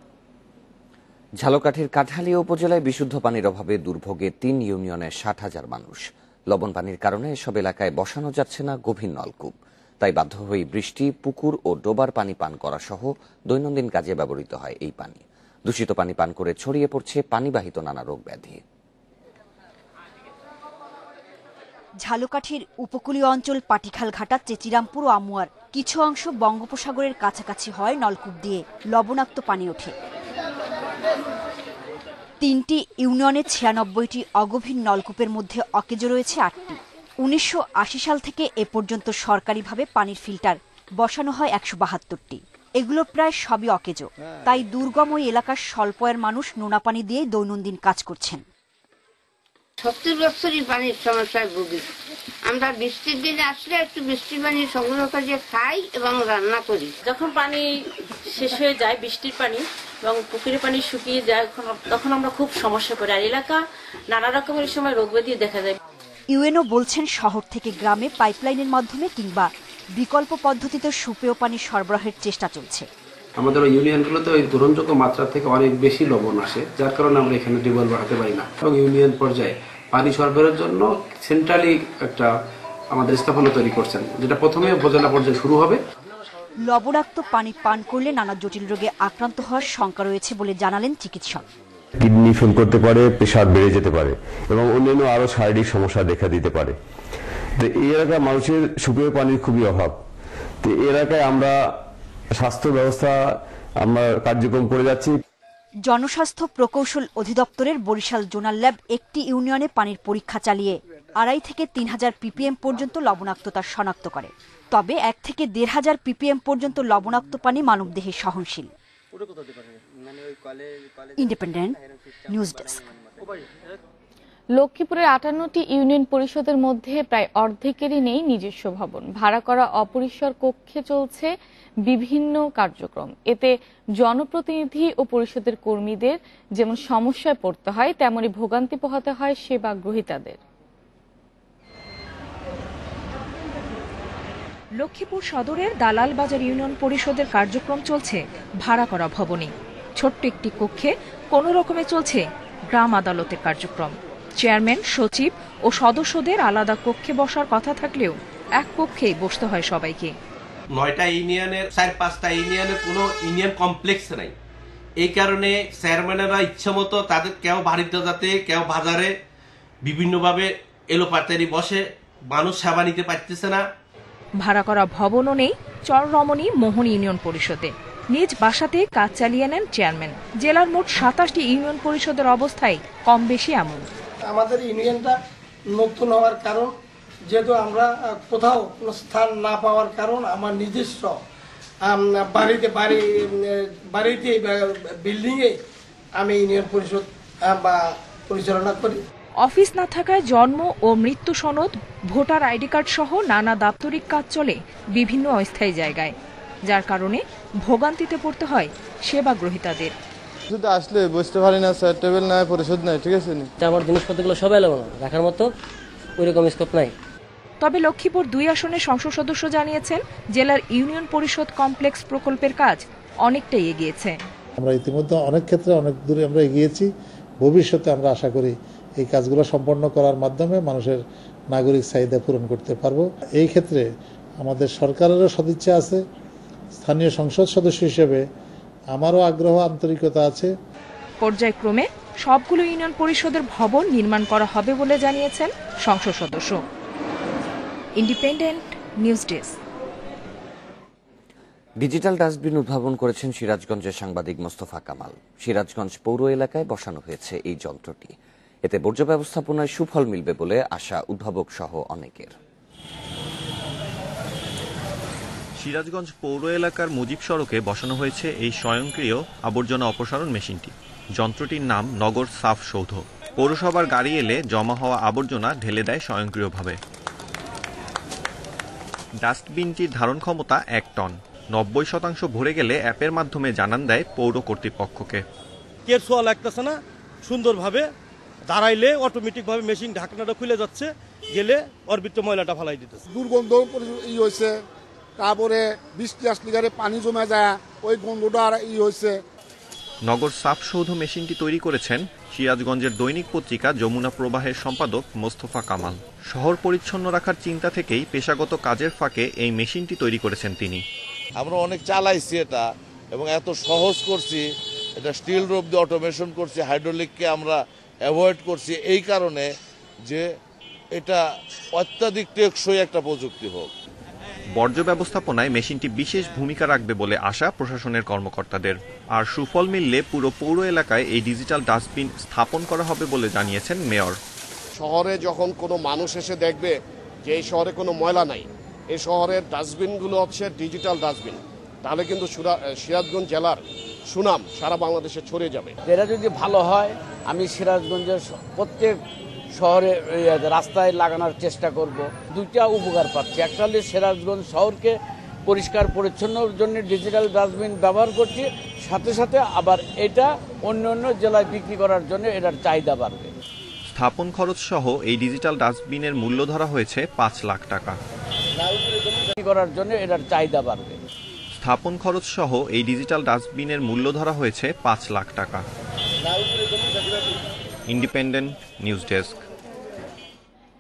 ঝালকাঠির কাঠালিয়া উপজেলায় বিশুদ্ধ পানির অভাবে দুর্ভোগে 3 ইউনিয়নের 60,000 মানুষ। লবণ পানির কারণে এসব এলাকায় বসানো যাচ্ছে না গভীর নলকূপ। তাই বাধ্য হয়ে বৃষ্টি, পুকুর ও ডোবার পানি পান করা সহ দৈনন্দিন কাজে ব্যবহৃত হয় এই পানি। দূষিত পানি পান করে ছড়িয়ে পড়ছে পানিবাহিত নানা রোগ ব্যাধি। ঝালকাঠির উপকূলীয় অঞ্চল পাটিখাল ঘাটা, চেচিরামপুর ও আমুয়ার কিছু অংশ বঙ্গোপসাগরের কাছাকাছি হয় নলকূপ দিয়ে লবণাক্ত পানি ওঠে। 3টি ইউনিয়নে 96টি অগভীর নলকূপের মধ্যে অকেজো রয়েছে 8টি। 1980 সাল থেকে এ পর্যন্ত সরকারিভাবে পানির ফিল্টার বসানো হয় 172টি। এগুলো প্রায় সবই অকেজো। তাই দুর্গম ওই এলাকার স্বল্প আয়ের মানুষ নোনা পানি দিয়েই দৈনন্দিন কাজ করছেন। 70 বছরই পানির সমস্যায় ভুগি আমরা। বৃষ্টির দিনে আসলে একটু বৃষ্টির পানি সংগ্রহ করে খাই এবং রান্না করি। যখন পানি শেষ হয়ে যায়, বৃষ্টির পানি এবং পুকুরের পানি শুকিয়ে যায়, তখন আমরা খুব সমস্যা করি। আর এলাকা নানা রকমের সময় রোগ ব্যাধি দেখা যায়। ইউএনও বলছেন শহর থেকে গ্রামে পাইপলাইনের মাধ্যমে কিংবা বিকল্প পদ্ধতিতে সুপেয় পানি সরবরাহের চেষ্টা চলছে। আমাদের ইউনিয়নগুলোতে ওই গ্রহণযোগ্য মাত্রা থেকে অনেক বেশি লবণ আসে, যার কারণে আমরা এখানে টিউবওয়েল বাড়াতে পারি না। এবং ইউনিয়ন পর্যায়ে পানি সরবরাহের জন্য সেন্ট্রালি একটা আমাদের স্থাপনা তৈরি করছেন, যেটা প্রথমে উপজেলা পর্যায়ে শুরু হবে। লবণাক্ত পানি পান করলে নানা জটিল রোগে আক্রান্ত হওয়ার শঙ্কা রয়েছে বলে জানালেন চিকিৎসক। কিডনি ফেল করতে পারে, প্রেশার বেড়ে যেতে পারে এবং অন্যান্য আরো শারীরিক সমস্যা দেখা দিতে পারে। তো এই এলাকায় মানুষের সুপেয় পানির খুবই অভাব। তো এই এলাকায় আমরা স্বাস্থ্য ব্যবস্থা আমরা কার্যক্রম করে যাচ্ছি। জনস্বাস্থ্য প্রকৌশল অধিদপ্তরের বরিশাল জোনাল ল্যাব একটি ইউনিয়নে পানির পরীক্ষা চালিয়ে 2.5 থেকে 3,000 ppm পর্যন্ত লবণাক্ততা শনাক্ত করে। তবে 1 থেকে 1,500 ppm পর্যন্ত লবণাক্ত পানি মানবদেহে সহনশীল। Independent news desk. লক্ষ্মীপুরের 58টি ইউনিয়ন পরিষদের মধ্যে প্রায় অর্ধেকেরই নেই নিজস্ব ভবন। ভাড়া করা অপরিসর কক্ষে চলছে বিভিন্ন কার্যক্রম। এতে জনপ্রতিনিধি ও পরিষদের কর্মীদের যেমন সমস্যায় পড়তে হয়, তেমনি ভোগান্তি পোহাতে হয় সেবা গ্রহীতাদের। লক্ষ্মীপুর সদরের দালাল বাজার ইউনিয়ন পরিষদের কার্যক্রম চলছে ভাড়া করা ভবনে। ছোট্ট একটি কক্ষে কোনো রকমে চলছে গ্রাম আদালতের কার্যক্রম। চেয়ারম্যান, সচিব ও সদস্যদের আলাদা কক্ষে বসার কথা থাকলেও এক কক্ষেই বসতে হয় সবাইকে। 9টা ইউনিয়নের 4-5টা ইউনিয়নের কোনো ইউনিয়ন কমপ্লেক্স নাই। এই কারণে চেয়ারম্যানেরা ইচ্ছা মতো তাদের কেউ বাড়িতে যাতে কেউ বাজারে বিভিন্নভাবে এলোপাতারি বসে, মানুষ সেবা নিতে পারতেছে না। ভাড়া করা ভবনও নেই চররমণী মোহন ইউনিয়ন পরিষদে। নিজ বাসাতে কাজ চালিয়ে নেন চেয়ারম্যান। জেলার মোট 27টি ইউনিয়ন পরিষদের অবস্থায় কম বেশি এমন। আমাদের ইউনিয়নটা নতুন হওয়ার কারণ, যেহেতু আমরা কোথাও কোনো স্থান না পাওয়ার কারণ আমার নিজস্ব বাড়িতে বিল্ডিংয়ে আমি ইউনিয়ন পরিষদ বা পরিচালনা করি। অফিস না থাকায় জন্ম ও মৃত্যু সনদ, ভোটার আইডি কার্ড সহ নানা দাপ্তরিক কাজ চলে বিভিন্ন অস্থায়ী জায়গায়, যার কারণে ভোগান্তিতে পড়তে হয় সেবা গ্রহীতাদের। শুধু আসলে বসতে পারি না স্যার, টেবিল নাই, পরিশোধ নাই, ঠিক আছে। আমার জিনিসপত্রগুলো সবাই লাগবে না, রাখার মতো ওইরকম স্কোপ নাই। তবে লক্ষ্মীপুর 2 আসনের সংসদ সদস্য জানিয়েছেন জেলার ইউনিয়ন পরিষদ কমপ্লেক্স প্রকল্পের কাজ অনেকটাই এগিয়েছে। আমরা ইতিমধ্যে অনেক ক্ষেত্রে অনেক দূরে আমরা এগিয়েছি। ভবিষ্যতে আমরা আশা করি এই কাজগুলো সম্পন্ন করার মাধ্যমে মানুষের নাগরিক চাহিদা পূরণ করতে পারবো। এই ক্ষেত্রে আমাদের সরকারেরও সদিচ্ছা আছে, স্থানীয় সংসদ সদস্য হিসেবে আমারও আগ্রহ আন্তরিকতা আছে। পর্যায়ক্রমে সবগুলো ইউনিয়ন পরিষদের ভবন নির্মাণ করা হবে বলে জানিয়েছেন সংসদ সদস্য। Independent news desk. Digital dustbin উদ্ভাবন করেছেন সিরাজগঞ্জের সাংবাদিক মোস্তফা কামাল। সিরাজগঞ্জ পৌর এলাকায় বসানো হয়েছে এই যন্ত্রটি। এতে বর্জ্য ব্যবস্থাপনায় সুফল মিলবে বলে আশা উদ্ভাবক সহ অনেকের। সিরাজগঞ্জ পৌর এলাকার মুজিব সড়কে বসানো হয়েছে এই স্বয়ংক্রিয় আবর্জনা অপসারণ মেশিনটি। যন্ত্রটির নাম নগর সাফ সৌধ। পৌরসভার গাড়ি এলে জমা হওয়া আবর্জনা ঢেলে দেয় স্বয়ংক্রিয়ভাবে। ডাস্টবিনটির ধারণ ক্ষমতা 1 টন। 90% ভরে গেলে অ্যাপের মাধ্যমে জানান দেয় পৌর কর্তৃপক্ষকে। কের ছোঁয়া লাগতেছে না, সুন্দরভাবে দাঁড়াইলে অটোমেটিকভাবে মেশিন ঢাকনাটা খুলে যাচ্ছে, গেলে অর্বিত ময়লাটা ফালাই দিতেছে। দুর্গন্ধ হয়েছে, তারপরে বৃষ্টি আসলে পানি জমে যায়, ওই গন্ধটা হয়েছে। নগর সাফ সৌধ মেশিনটি তৈরি করেছেন সিরাজগঞ্জের দৈনিক পত্রিকা যমুনা প্রবাহের সম্পাদক মোস্তফা কামাল। শহর পরিচ্ছন্ন রাখার চিন্তা থেকেই পেশাগত কাজের ফাঁকে এই মেশিনটি তৈরি করেছেন তিনি। আমরা অনেক চালাইছি এটা এবং এত সহজ করছি, এটা স্টিল রোপ দিয়ে অটোমেশন করছি, হাইড্রোলিককে আমরা অ্যাভয়েড করছি এই কারণে যে এটা অত্যাধিক টেকসই একটা প্রযুক্তি হোক। বর্জ্য ব্যবস্থাপনায় মেশিনটি বিশেষ ভূমিকা রাখবে বলে আশা প্রশাসনের কর্মকর্তাদের। আর সুফল মিললে পুরো পৌর এলাকায় এই ডিজিটাল ডাস্টবিন স্থাপন করা হবে বলে জানিয়েছেন মেয়র। শহরে যখন কোনো মানুষ এসে দেখবে যে এই শহরে কোনো ময়লা নাই, এই শহরের ডাস্টবিনগুলো হচ্ছে ডিজিটাল ডাস্টবিন। তাহলে কিন্তু সিরাজগঞ্জ জেলার সুনাম সারা বাংলাদেশে ছড়িয়ে যাবে। এটা যদি ভালো হয় আমি সিরাজগঞ্জের প্রত্যেক শহরে রাস্তায় লাগানোর চেষ্টা করব। দুইটা উপকার পাচ্ছি, একটা হলে সিরাজগঞ্জ শহরকে পরিষ্কার পরিচ্ছন্নর জন্য ডিজিটাল ডাস্টবিন ব্যবহার করছি, সাথে সাথে আবার এটা অন্য অন্য জেলায় বিক্রি করার জন্য এটার চাহিদা বাড়বে। স্থাপন খরচ সহ এই ডিজিটাল ডাস্টবিনের মূল্য ধরা হয়েছে 5 লাখ টাকা। করার জন্য এটার চাহিদা বাড়বে। স্থাপন খরচ সহ এই ডিজিটাল ডাস্টবিনের মূল্য ধরা হয়েছে 5 লাখ টাকা। Independent news desk.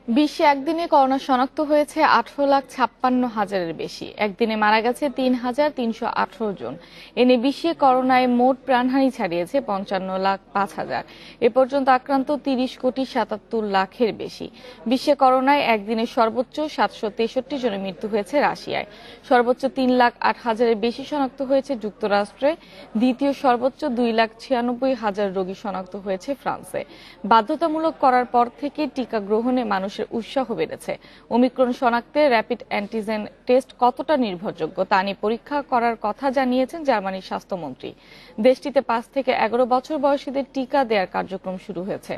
বিশ্বে একদিনে করোনা শনাক্ত হয়েছে 18,56,000-এর বেশি। একদিনে মারা গেছে 3,318 জন। এনে বিশ্বে করোনায় মোট প্রাণহানি ছাড়িয়েছে 55,05,000। এ পর্যন্ত আক্রান্ত 30,77,00,000-এর বেশি। বিশ্বে করোনায় একদিনে সর্বোচ্চ 763 জনের মৃত্যু হয়েছে রাশিয়ায়। সর্বোচ্চ 3,08,000-এর বেশি শনাক্ত হয়েছে যুক্তরাষ্ট্রে। দ্বিতীয় সর্বোচ্চ 2,96,000 রোগী শনাক্ত হয়েছে ফ্রান্সে। বাধ্যতামূলক করার পর থেকে টিকা গ্রহণে মানুষের উৎসাহ বেড়েছে। ওমিক্রন শনাক্তে র্যাপিড অ্যান্টিজেন টেস্ট কতটা নির্ভরযোগ্য তা নিয়ে পরীক্ষা করার কথা জানিয়েছেন জার্মানির স্বাস্থ্যমন্ত্রী। দেশটিতে 5 থেকে 11 বছর বয়সীদের টিকা দেওয়ার কার্যক্রম শুরু হয়েছে।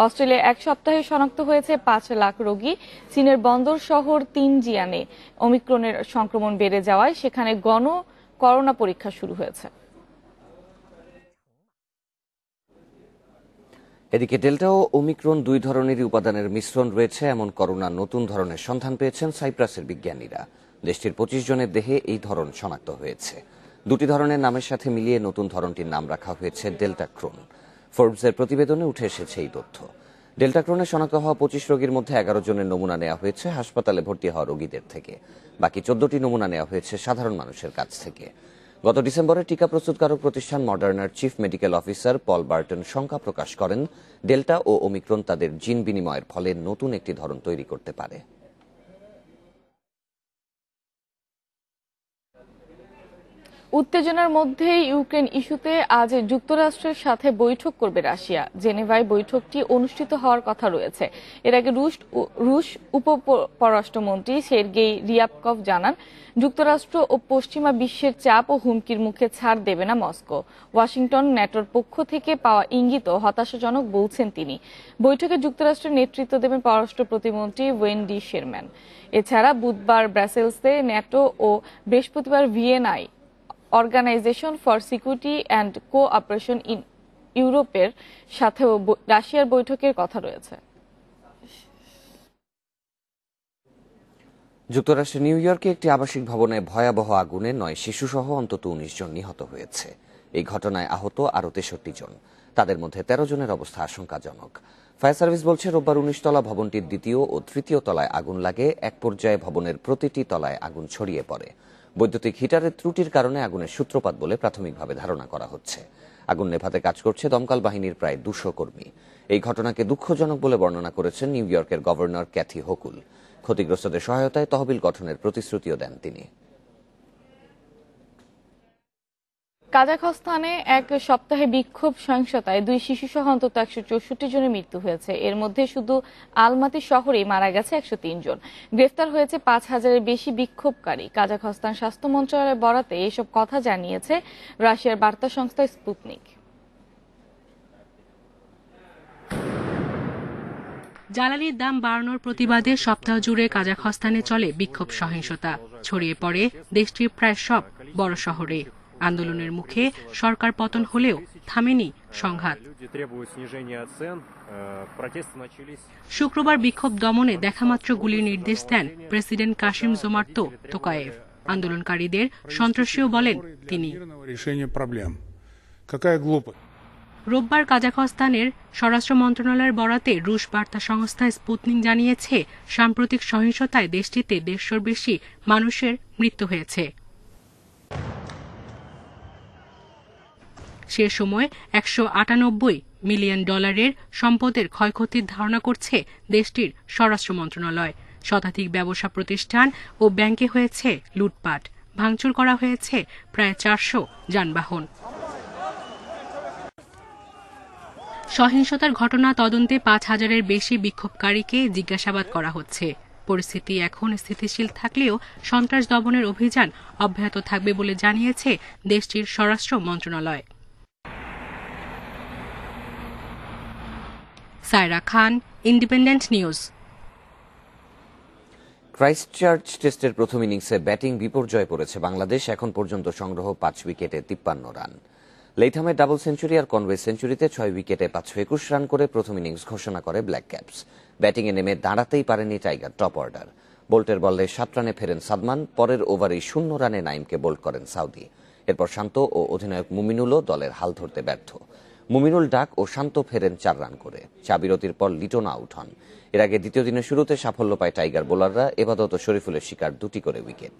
অস্ট্রেলিয়া এক সপ্তাহে শনাক্ত হয়েছে 5 লাখ রোগী। চীনের বন্দর শহর তিনজিয়ানে ওমিক্রনের সংক্রমণ বেড়ে যাওয়ায় সেখানে করোনা পরীক্ষা শুরু হয়েছে। এদিকে ডেল্টা ও ওমিক্রন দুই ধরনেরই উপাদানের মিশ্রণ রয়েছে এমন করোনা নতুন ধরনের সন্ধান পেয়েছেন সাইপ্রাসের বিজ্ঞানীরা। দেশটির 25 জনের দেহে এই ধরন শনাক্ত হয়েছে। দুটি ধরনের নামের সাথে মিলিয়ে নতুন ধরনটির নাম রাখা হয়েছে ডেল্টা ক্রোন। ফোর্বসের প্রতিবেদনে উঠে এসেছে এই তথ্য। ডেল্টা ক্রোনে শনাক্ত হওয়া 25 রোগীর মধ্যে 11 জনের নমুনা নেওয়া হয়েছে হাসপাতালে ভর্তি হওয়া রোগীদের থেকে। বাকি 14টি নমুনা নেওয়া হয়েছে সাধারণ মানুষের কাছ থেকে। গত ডিসেম্বরে টিকা প্রস্তুতকারক প্রতিষ্ঠান মডার্নার চিফ মেডিকেল অফিসার পল বার্টন শঙ্কা প্রকাশ করেন ডেল্টা ও ওমিক্রন তাদের জিন বিনিময়ের ফলে নতুন একটি ধরন তৈরি করতে পারে। উত্তেজনার মধ্যে ইউক্রেন ইস্যুতে আজ যুক্তরাষ্ট্রের সাথে বৈঠক করবে রাশিয়া। জেনেভায় বৈঠকটি অনুষ্ঠিত হওয়ার কথা রয়েছে। এর আগে রুশ উপপররাষ্ট্রমন্ত্রী সের্গেই রিয়াবকভ জানান যুক্তরাষ্ট্র ও পশ্চিমা বিশ্বের চাপ ও হুমকির মুখে ছাড় দেবে না মস্কো। ওয়াশিংটন ন্যাটোর পক্ষ থেকে পাওয়া ইঙ্গিত হতাশাজনক বলছেন তিনি। বৈঠকে যুক্তরাষ্ট্রের নেতৃত্ব দেবেন পররাষ্ট্র প্রতিমন্ত্রী ওয়েন্ডি শেরম্যান। এছাড়া বুধবার ব্রাসেলসে ন্যাটো ও বৃহস্পতিবার ভিয়েনায় Organization for Security and Cooperation in ইউরোপের সাথেও রাশিয়ার বৈঠকের কথা রয়েছে। যুক্তরাষ্ট্রের নিউ ইয়র্কে একটি আবাসিক ভবনে ভয়াবহ আগুনে 9 শিশুসহ অন্তত 19 জন নিহত হয়েছে। এই ঘটনায় আহত আরও 63 জন। তাদের মধ্যে 13 জনের অবস্থা আশঙ্কাজনক। ফায়ার সার্ভিস বলছে রোববার 19 তলা ভবনটির দ্বিতীয় ও তৃতীয় তলায় আগুন লাগে। এক পর্যায়ে ভবনের প্রতিটি তলায় আগুন ছড়িয়ে পড়ে। বৈদ্যুতিক হিটারের ত্রুটির কারণে আগুনের সূত্রপাত বলে প্রাথমিকভাবে ধারণা করা হচ্ছে। আগুন নেভাতে কাজ করছে দমকল বাহিনীর প্রায় 200 কর্মী। এই ঘটনাকে দুঃখজনক বলে বর্ণনা করেছেন নিউ ইয়র্কের গভর্নর ক্যাথি হোকুল। ক্ষতিগ্রস্তদের সহায়তায় তহবিল গঠনের প্রতিশ্রুতিও দেন তিনি। কাজাখস্তানে এক সপ্তাহে বিক্ষোভ সহিংসতায় 2 শিশুসহ অন্তত 164 জনের মৃত্যু হয়েছে। এর মধ্যে শুধু আলমাতি শহরেই মারা গেছে 103 জন। গ্রেফতার হয়েছে 5,000-এর বেশি বিক্ষোভকারী। কাজাখস্তান স্বাস্থ্য মন্ত্রণালয়ের বরাতে এসব কথা জানিয়েছে রাশিয়ার বার্তা সংস্থা স্পুতনিক। জ্বালানির দাম বাড়ানোর প্রতিবাদে সপ্তাহ জুড়ে কাজাখস্তানে চলে বিক্ষোভ সহিংসতা। ছড়িয়ে পড়ে দেশটির প্রায় সব বড় শহরে। আন্দোলনের মুখে সরকার পতন হলেও থামেনি সংঘাত। শুক্রবার বিক্ষোভ দমনে দেখামাত্র গুলির নির্দেশ দেন প্রেসিডেন্ট কাশিম জোমার্তো তোকায়েভ। আন্দোলনকারীদের সন্ত্রাসীও বলেন তিনি। রোববার কাজাখস্তানের স্বরাষ্ট্র মন্ত্রণালয়ের বরাতে রুশ বার্তা সংস্থা স্পুতনিক জানিয়েছে সাম্প্রতিক সহিংসতায় দেশটিতে 150-র বেশি মানুষের মৃত্যু হয়েছে। সে সময় $198 মিলিয়ন সম্পদের ক্ষয়ক্ষতির ধারণা করছে দেশটির স্বরাষ্ট্র মন্ত্রণালয়। শতাধিক ব্যবসা প্রতিষ্ঠান ও ব্যাংকে হয়েছে লুটপাট। ভাঙচুর করা হয়েছে প্রায় 400 যানবাহন। সহিংসতার ঘটনা তদন্তে 5,000-এর বেশি বিক্ষোভকারীকে জিজ্ঞাসাবাদ করা হচ্ছে। পরিস্থিতি এখন স্থিতিশীল থাকলেও সন্ত্রাস দমনের অভিযান অব্যাহত থাকবে বলে জানিয়েছে দেশটির স্বরাষ্ট্র মন্ত্রণালয়। সায়রা খান, ইন্ডিপেন্ডেন্ট নিউজ। ক্রাইস্টচার্চ টেস্টের প্রথম ইনিংসে ব্যাটিং বিপর্যয়ে পড়েছে বাংলাদেশ। এখন পর্যন্ত সংগ্রহ 5 উইকেটে 53 রান। লেইথামের ডাবল সেঞ্চুরি আর কনওয়ে সেঞ্চুরিতে 6 উইকেটে 521 রান করে প্রথম ইনিংস ঘোষণা করে ব্ল্যাক ক্যাপস। ব্যাটিংয়ে নেমে দাঁড়াতেই পারেনি টাইগার টপ অর্ডার। বোল্টের বলে 7 রানে ফেরেন সাদমান। পরের ওভারেই 0 রানে নাইমকে বোল্ড করেন সাউদি। এরপর শান্ত ও অধিনায়ক মুমিনুলও দলের হাল ধরতে ব্যর্থ। মুমিনুল ডাক ও শান্ত ফেরেন 4 রান করে। চা বিরতির পর লিটন আউট হন। এর আগে দ্বিতীয় দিনের শুরুতে সাফল্য পায় টাইগার বোলাররা। এবাদত শরীফুলের শিকার 2টি করে উইকেট।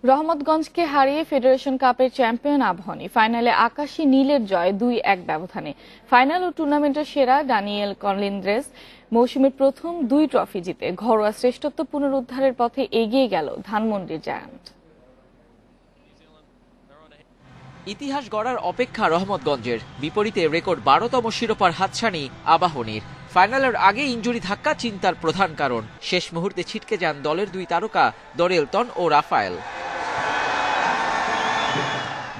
রহমতগঞ্জকে হারিয়ে ফেডারেশন কাপের চ্যাম্পিয়ন আবাহনী। ফাইনালে আকাশী নীলের জয় 2-1 ব্যবধানে। ফাইনাল ও টুর্নামেন্টের সেরা ডানিয়েল কলিন্দ্রেস মৌসুমের প্রথম 2 ট্রফি জিতে ঘরোয়া শ্রেষ্ঠত্ব পুনরুদ্ধারের পথে এগিয়ে গেল ধানমন্ডির জায়ান্ট। ইতিহাস গড়ার অপেক্ষা রহমতগঞ্জের, বিপরীতে রেকর্ড 12তম শিরোপার হাতছানি আবাহনীর। ফাইনালের আগে ইনজুরি ধাক্কা চিন্তার প্রধান কারণ। শেষ মুহূর্তে ছিটকে যান দলের 2 তারকা দরেলতন ও রাফায়েল।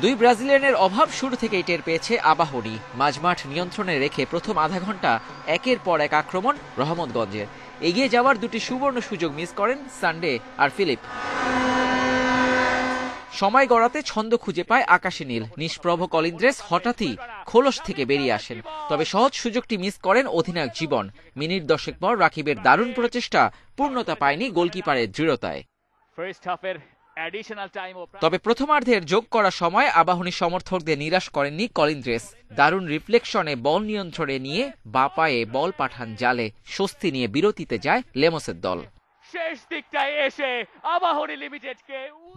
2 ব্রাজিলিয়ানের অভাব শুরু থেকেই টের পেয়েছে আবাহনী। মাঝমাঠ নিয়ন্ত্রণে রেখে প্রথম আধা ঘন্টা একের পর এক আক্রমণ রহমতগঞ্জের। এগিয়ে যাওয়ার 2টি সুবর্ণ সুযোগ মিস করেন সানডে আর ফিলিপ। সময় গড়াতে ছন্দ খুঁজে পায় আকাশী নীল। নিষ্প্রভ কলিন্দ্রেস হঠাৎই খোলস থেকে বেরিয়ে আসেন, তবে সহজ সুযোগটি মিস করেন অধিনায়ক জীবন। মিনিট 10 পর রাকিবের দারুণ প্রচেষ্টা পূর্ণতা পায়নি গোলকিপারের দৃঢ়তায়। তবে প্রথমার্ধের যোগ করা সময় আবাহনী সমর্থকদের নিরাশ করেননি কলিন্দ্রেস। দারুণ রিফ্লেকশনে বল নিয়ন্ত্রণে নিয়ে বাঁ পায়ে বল পাঠান জালে। স্বস্তি নিয়ে বিরতিতে যায় লেমসের দল।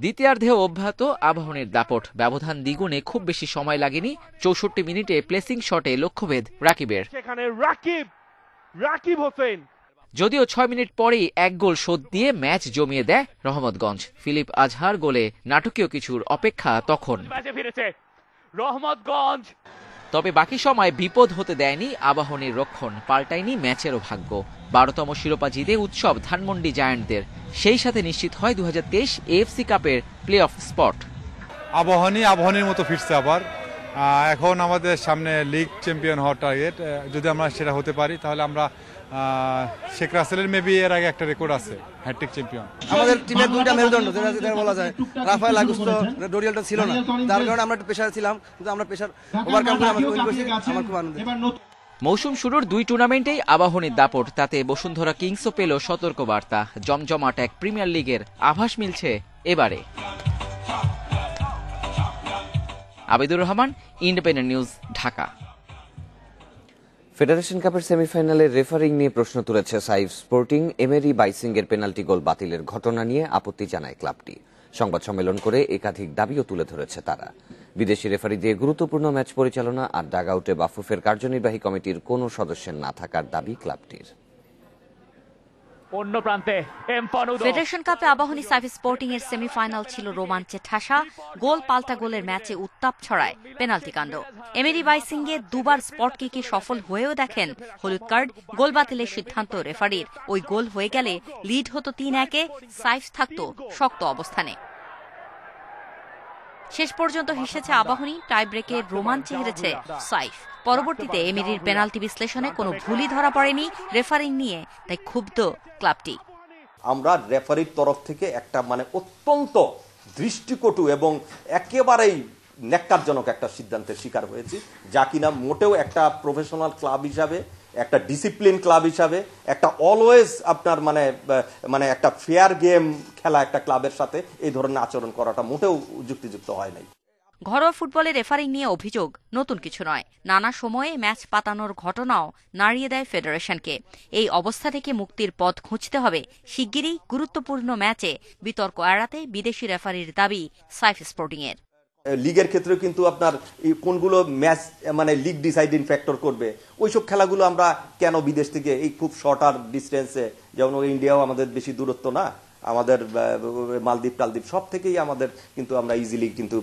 দ্বিতীয়ার্ধেও অব্যাহত আবাহনীর দাপট। ব্যবধান দ্বিগুণে খুব বেশি সময় লাগেনি। 64 মিনিটে প্লেসিং শটে লক্ষ্যভেদ রাকিবের। যদিও 6 মিনিট পরেই 1 গোল শোধ দিয়ে ম্যাচ জমিয়ে দেয় রহমতগঞ্জ। ফিলিপ আজহার গোলে নাটকীয় কিছুর অপেক্ষা তখন। তবে বাকি সময় বিপদ হতে দেয়নি আবাহনীর রক্ষণ, পাল্টায়নি ম্যাচেরও ভাগ্য। 12তম শিরোপা জিতে উৎসব ধানমন্ডি জায়ান্টদের। সেই সাথে নিশ্চিত হয় 2023 এএফসি কাপের প্লে অফ স্পট। আবাহনীর মতো ফিরছে আবার। এখন আমাদের সামনে লিগ চ্যাম্পিয়ন হওয়ার টার্গেট। যদি আমরা সেটা হতে পারি তাহলে আমরা শেখ রাসেলের মেবি এর আগে একটা রেকর্ড আছে হ্যাট্রিক চ্যাম্পিয়ন। আমাদের টিমের 2টা মেরুদণ্ড যেটা বলা যায়, রাফায়েল আগুস্তো ডোরিয়ালটা ছিল না, যার কারণে আমরা একটু প্রেসার ছিলাম, কিন্তু আমরা প্রেসার ওভারকাম করে আমরা উইন করেছি। আমার খুব আনন্দ। মৌসুম শুরুর 2 টুর্নামেন্টেই আবাহনীর দাপট। তাতে বসুন্ধরা কিংসও পেল সতর্ক বার্তা। জমজমাট এক প্রিমিয়ার লিগের আভাস মিলছে এবারে। Abidur Rahman, independent news, Dhaka. Federation কাপের সেমিফাইনালে রেফারিং নিয়ে প্রশ্ন তুলেছে সাইফ স্পোর্টিং। এমেরি বাইসিং এর পেনাল্টি গোল বাতিলের ঘটনা নিয়ে আপত্তি জানায় ক্লাবটি। সংবাদ সম্মেলন করে একাধিক দাবিও তুলে ধরেছে তারা। বিদেশি রেফারি দিয়ে গুরুত্বপূর্ণ ম্যাচ পরিচালনা আর ডাগআউটে বাফুফের কার্যনির্বাহী কমিটির কোনো সদস্যের না থাকার দাবি ক্লাবটির। অন্য প্রান্তে ফেডারেশন কাপে আবাহনী সাইফ স্পোর্টিং এর সেমিফাইনাল ছিল রোমাঞ্চে ঠাসা। গোল পাল্টা গোলের ম্যাচে উত্তাপ ছড়ায় পেনাল্টি কাণ্ড। এমেরি বাইসিংয়ে 2বার স্পট কিকে সফল হয়েও দেখেন হলুদ কার্ড। গোল বাতিলের সিদ্ধান্ত রেফারির। ওই গোল হয়ে গেলে লিড হতো 3-1-এ। সাইফ থাকতো শক্ত অবস্থানে। শেষ পর্যন্ত হেসেছে আবাহনী, টাই ব্রেকে রোমাঞ্চে হেরেছে সাইফ। পরবর্তীতে এমেরির পেনাল্টি বিশ্লেষণে কোনো ভুলই ধরা পড়েনি রেফারিং নিয়ে, তাই ক্ষুব্ধ ক্লাবটি। আমরা রেফারির তরফ থেকে একটা অত্যন্ত দৃষ্টিকটু এবং একেবারেই ন্যাক্কারজনক একটা সিদ্ধান্তের শিকার হয়েছি, যা কিনা মোটেও একটা প্রফেশনাল ক্লাব হিসাবে, একটা ডিসিপ্লিন ক্লাব হিসাবে, একটা অলওয়েজ আপনার একটা ফেয়ার গেম খেলা একটা ক্লাবের সাথে এই ধরনের আচরণ করাটা মোটেও যুক্তিযুক্ত হয় নাই। ঘরোয়া ফুটবলে রেফারিং নিয়ে অভিযোগ নতুন কিছু নয়। নানা সময়ে ম্যাচ পাতানোর ঘটনাও নাড়িয়ে দেয় ফেডারেশনকে। এই অবস্থা থেকে মুক্তির পথ খুঁজতে হবে শিগগিরই। গুরুত্বপূর্ণ ম্যাচে বিতর্ক এড়াতে বিদেশি রেফারির দাবি সাইফ স্পোর্টিং এর। লিগের ক্ষেত্রে কিন্তু আপনার কোনগুলো ম্যাচ লিগ ডিসাইডিং ফ্যাক্টর করবে, ওইসব খেলাগুলো আমরা কেন বিদেশ থেকে এই খুব শর্টার ডিস্টেন্সে, যেমন ইন্ডিয়াও আমাদের বেশি দূরত্ব না, আমাদের মালদ্বীপ টালদ্বীপ সব থেকেই আমাদের কিন্তু আমরা ইজিলি কিন্তু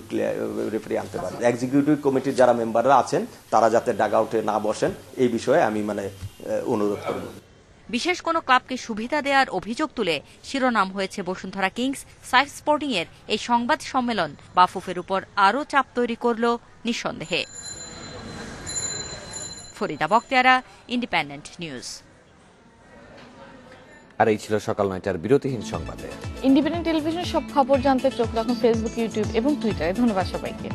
রেফারি আনতে পারি। এক্সিকিউটিভ কমিটির যারা মেম্বাররা আছেন তারা যাতে ডাগ আউটে না বসেন এই বিষয়ে আমি অনুরোধ করব। বিশেষ কোনো ক্লাবকে সুবিধা দেওয়ার অভিযোগ তুলে শিরোনাম হয়েছে বসুন্ধরা কিংস সাইফ স্পোর্টিং এর এই সংবাদ সম্মেলন বাফুফের উপর আরও চাপ তৈরি করল নিঃসন্দেহে। Farida Baktiyara, independent news. আর এই ছিল সকাল ৯টার বিরতিহীন সংবাদে। ইন্ডিপেন্ডেন্ট টেলিভিশনের সব খবর জানতে চোখ রাখুন ফেসবুক, ইউটিউব এবং টুইটারে। ধন্যবাদ সবাইকে।